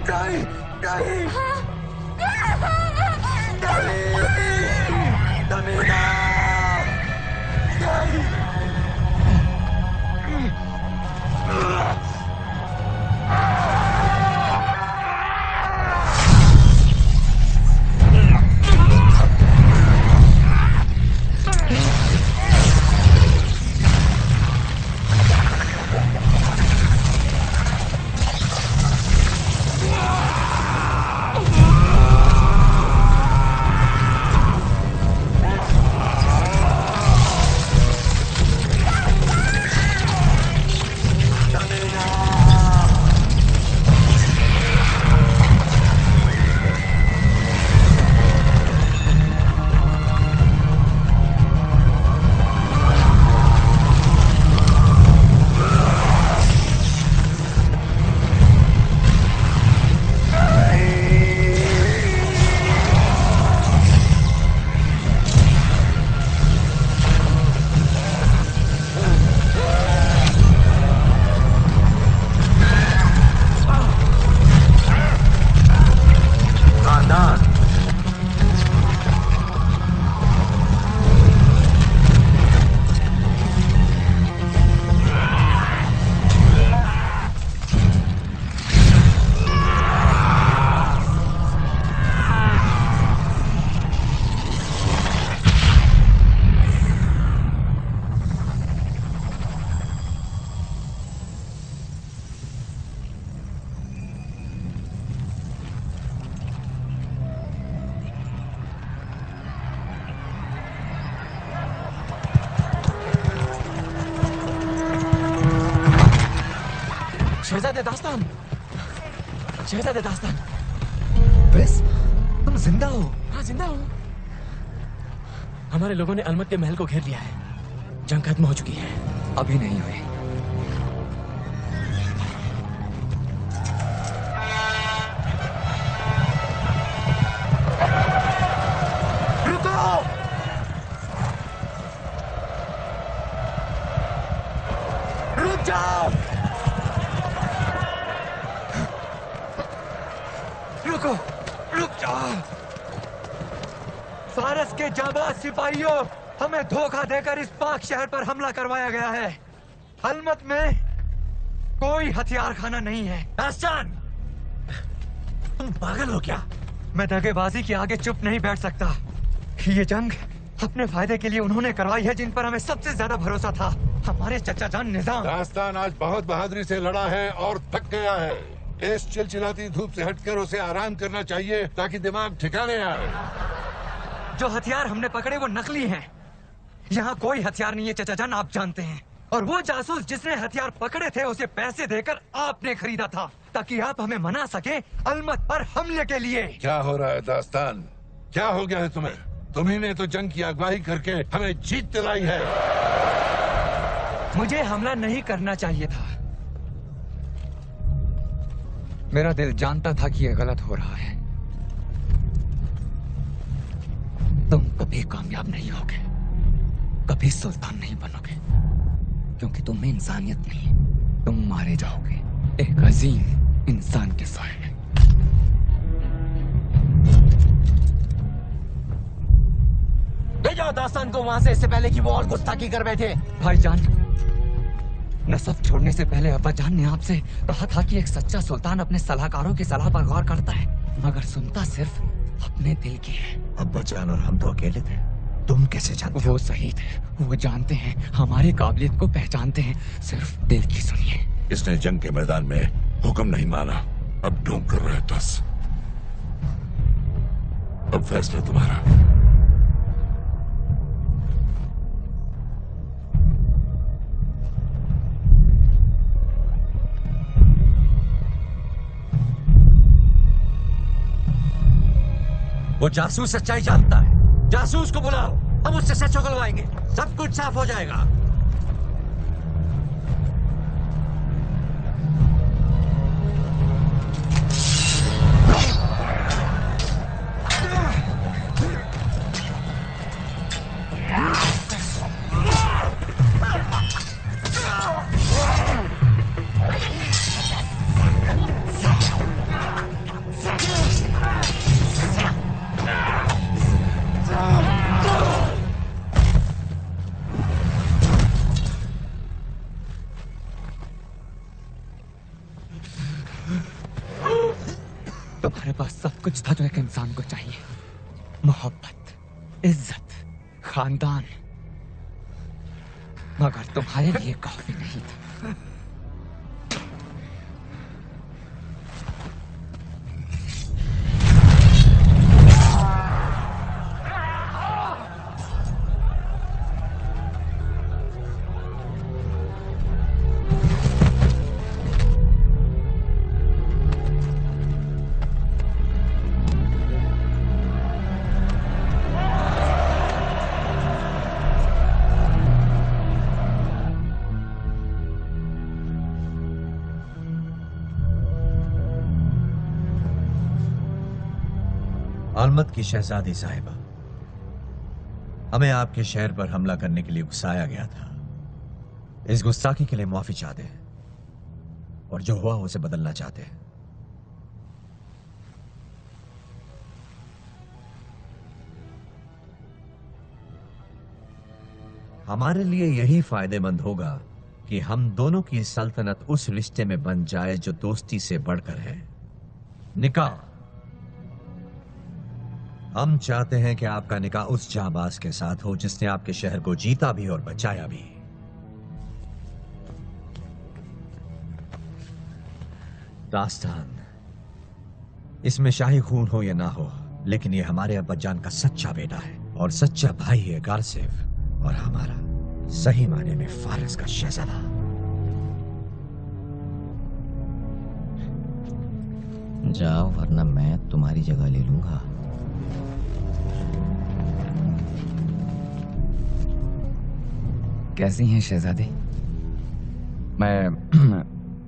नहीं, नहीं, तमीना, शहजादे दास्तान, शहजादे दास्तान। बस तुम जिंदा हो? हाँ जिंदा हूँ। हमारे लोगों ने अलमत के महल को घेर लिया है। जंग खत्म हो चुकी है। अभी नहीं हुई। रुको! रुक जाओ! रुको, रुक जाओ। फारस के जाबाज सिपाहियों, हमें धोखा देकर इस पाक शहर पर हमला करवाया गया है। अलमत में कोई हथियार खाना नहीं है। दास्तान, तुम पागल हो क्या? मैं दगेबाजी के आगे चुप नहीं बैठ सकता। ये जंग अपने फायदे के लिए उन्होंने करवाई है जिन पर हमें सबसे ज्यादा भरोसा था, हमारे चचा जान निजाम। दास्तान आज बहुत बहादुरी से लड़ा है और थक गया है। इस चिलचिलाती धूप से हटकर उसे आराम करना चाहिए ताकि दिमाग ठिकाने आए। जो हथियार हमने पकड़े वो नकली हैं। यहाँ कोई हथियार नहीं है चचा जान, आप जानते हैं। और वो जासूस जिसने हथियार पकड़े थे उसे पैसे देकर आपने खरीदा था ताकि आप हमें मना सके अलमत पर हमले के लिए। क्या हो रहा है दास्तान? क्या हो गया है तुम्हें? तुम्ही ने तो जंग की अगुवाई करके हमें जीत दिलाई है। मुझे हमला नहीं करना चाहिए था। मेरा दिल जानता था कि यह गलत हो रहा है। तुम कभी कामयाब नहीं होगे, कभी सुल्तान नहीं बनोगे, क्योंकि तुम में इंसानियत नहीं है। तुम मारे जाओगे एक अजीम इंसान के साए में। ले जाओ दास्तान को वहां से, इससे पहले कि वो और गुस्ताखी कर बैठे। भाईजान, नसब छोड़ने से पहले अब्बा जान ने आपसे कहा था कि एक सच्चा सुल्तान अपने सलाहकारों की सलाह पर गौर करता है, मगर सुनता सिर्फ अपने दिल की है। अब्बा जान और हम तो अकेले थे, तुम कैसे जानते? वो सही थे, वो जानते हैं, हमारी काबिलियत को पहचानते हैं, सिर्फ दिल की सुनिए। इसने जंग के मैदान में हुक्म नहीं माना, अब ढोंग कर रहा है बस। अब फैसला तुम्हारा। वो जासूस सच्चाई जानता है। जासूस को बुलाओ, हम उससे सच उगलवाएंगे, सब कुछ साफ हो जाएगा। तुम्हारे पास सब कुछ था जो एक इंसान को चाहिए, मोहब्बत, इज्जत, खानदान, मगर तुम्हारे लिए काफी नहीं था। अलमत की शहजादी साहिबा, हमें आपके शहर पर हमला करने के लिए उकसाया गया था। इस गुस्ताखी के लिए माफी चाहते हैं और जो हुआ उसे बदलना चाहते हैं। हमारे लिए यही फायदेमंद होगा कि हम दोनों की सल्तनत उस रिश्ते में बन जाए जो दोस्ती से बढ़कर है, निकाह। हम चाहते हैं कि आपका निकाह उस जाबाज के साथ हो जिसने आपके शहर को जीता भी और बचाया भी। दास्तान, इसमें शाही खून हो या ना हो, लेकिन ये हमारे अब्बाजान का सच्चा बेटा है और सच्चा भाई है गासिफ, और हमारा सही माने में फारस का शहजादा। जाओ, वरना मैं तुम्हारी जगह ले लूंगा। कैसी हैं शहजादी?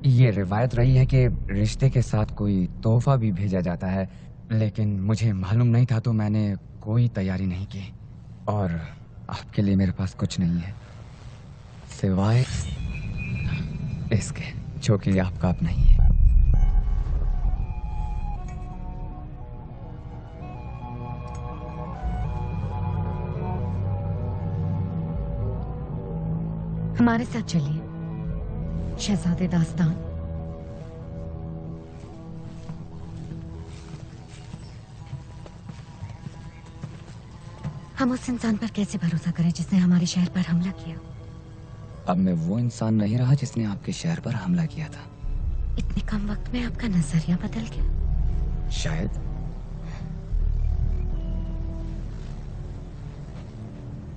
ये रिवायत रही है कि रिश्ते के साथ कोई तोहफा भी भेजा जाता है, लेकिन मुझे मालूम नहीं था तो मैंने कोई तैयारी नहीं की, और आपके लिए मेरे पास कुछ नहीं है सिवाय इसके, जो कि आपका अपना ही है। हमारे साथ चलिए शहजादे दास्तान। हम उस इंसान पर कैसे भरोसा करें जिसने हमारे शहर पर हमला किया? अब मैं वो इंसान नहीं रहा जिसने आपके शहर पर हमला किया था। इतने कम वक्त में आपका नजरिया बदल गया? शायद।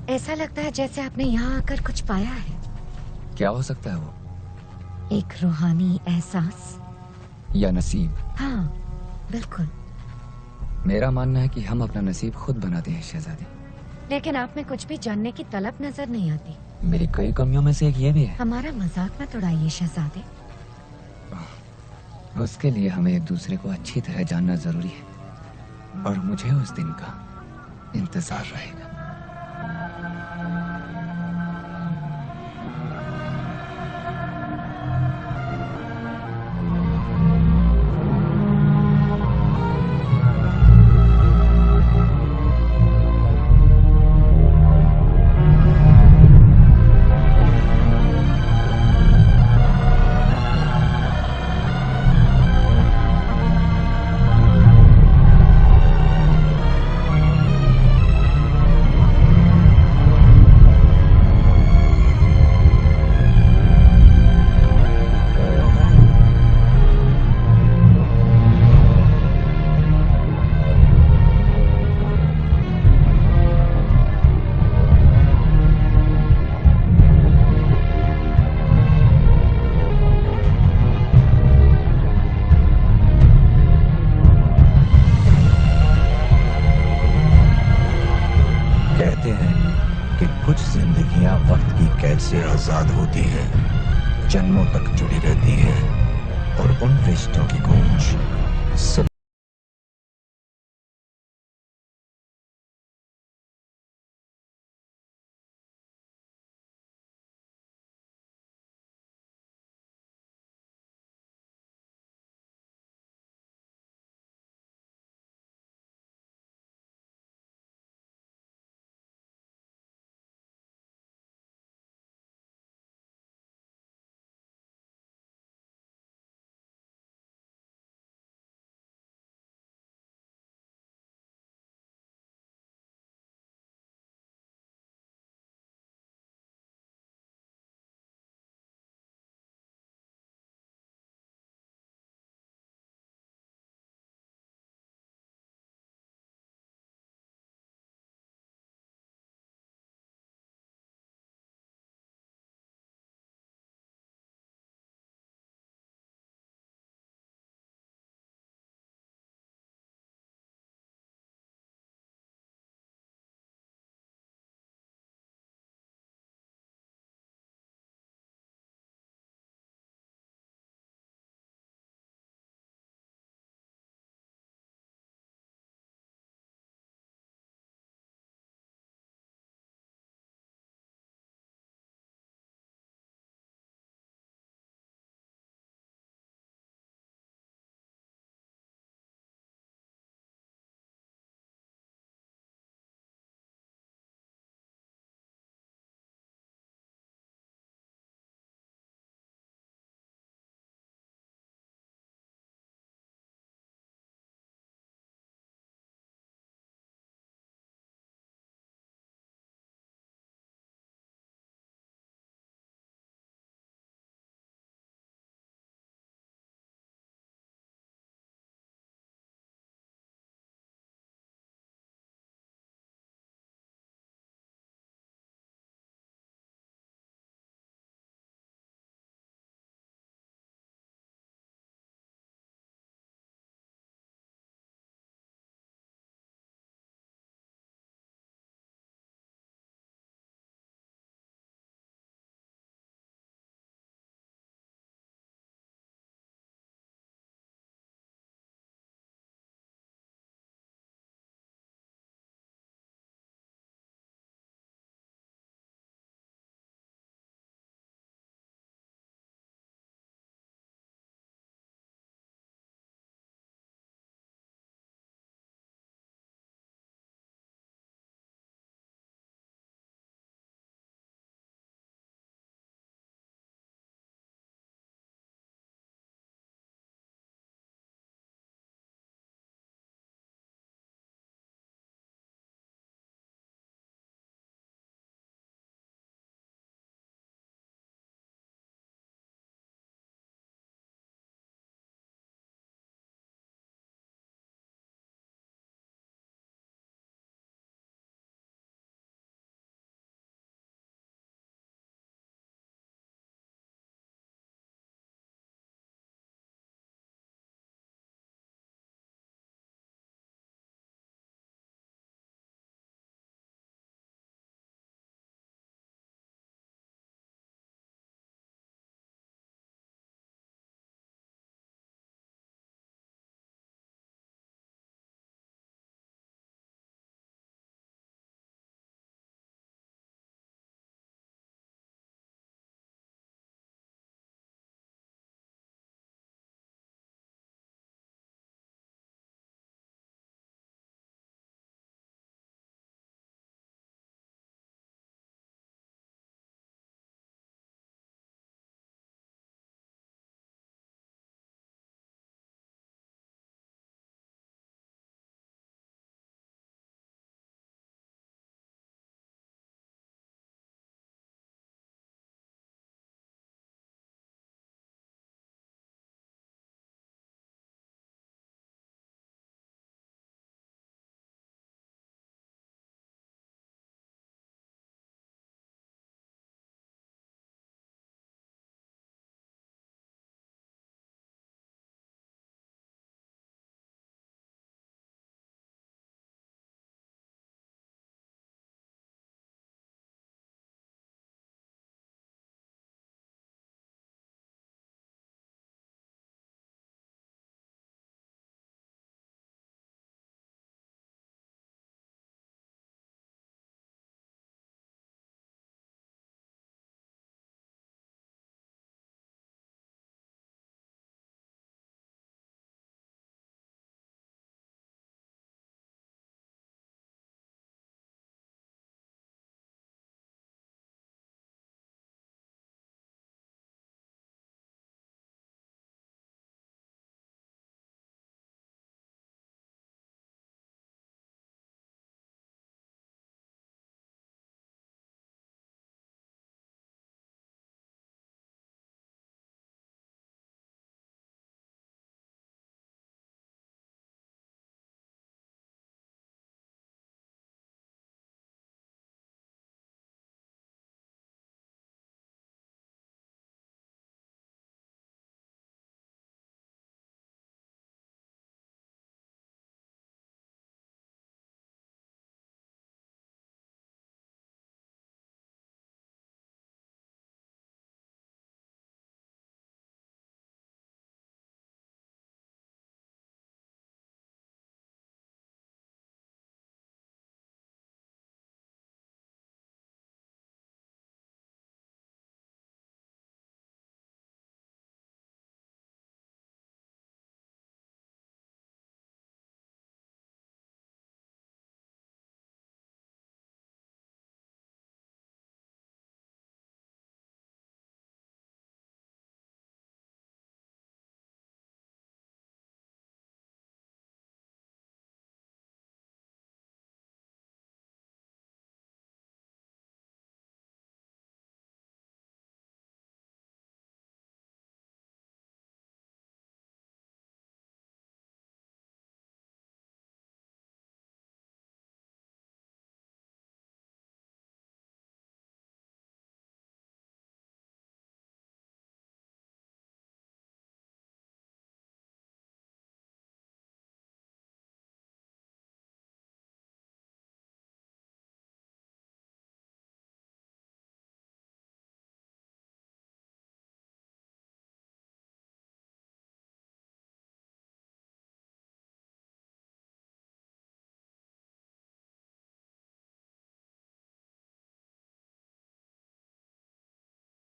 ऐसा लगता है जैसे आपने यहाँ आकर कुछ पाया है। क्या हो सकता है वो? एक रूहानी एहसास या नसीब? हाँ, बिल्कुल। मेरा मानना है कि हम अपना नसीब खुद बनाते हैं शहजादी। लेकिन आप में कुछ भी जानने की तलब नजर नहीं आती। मेरी कई कमियों में से एक ये भी है। हमारा मजाक मत उड़ाइए शहजादे। उसके लिए हमें एक दूसरे को अच्छी तरह जानना जरूरी है और मुझे उस दिन का इंतजार रहेगा। से आजाद होती है, जन्मों तक जुड़ी रहती है और उन रिश्तों की गूंज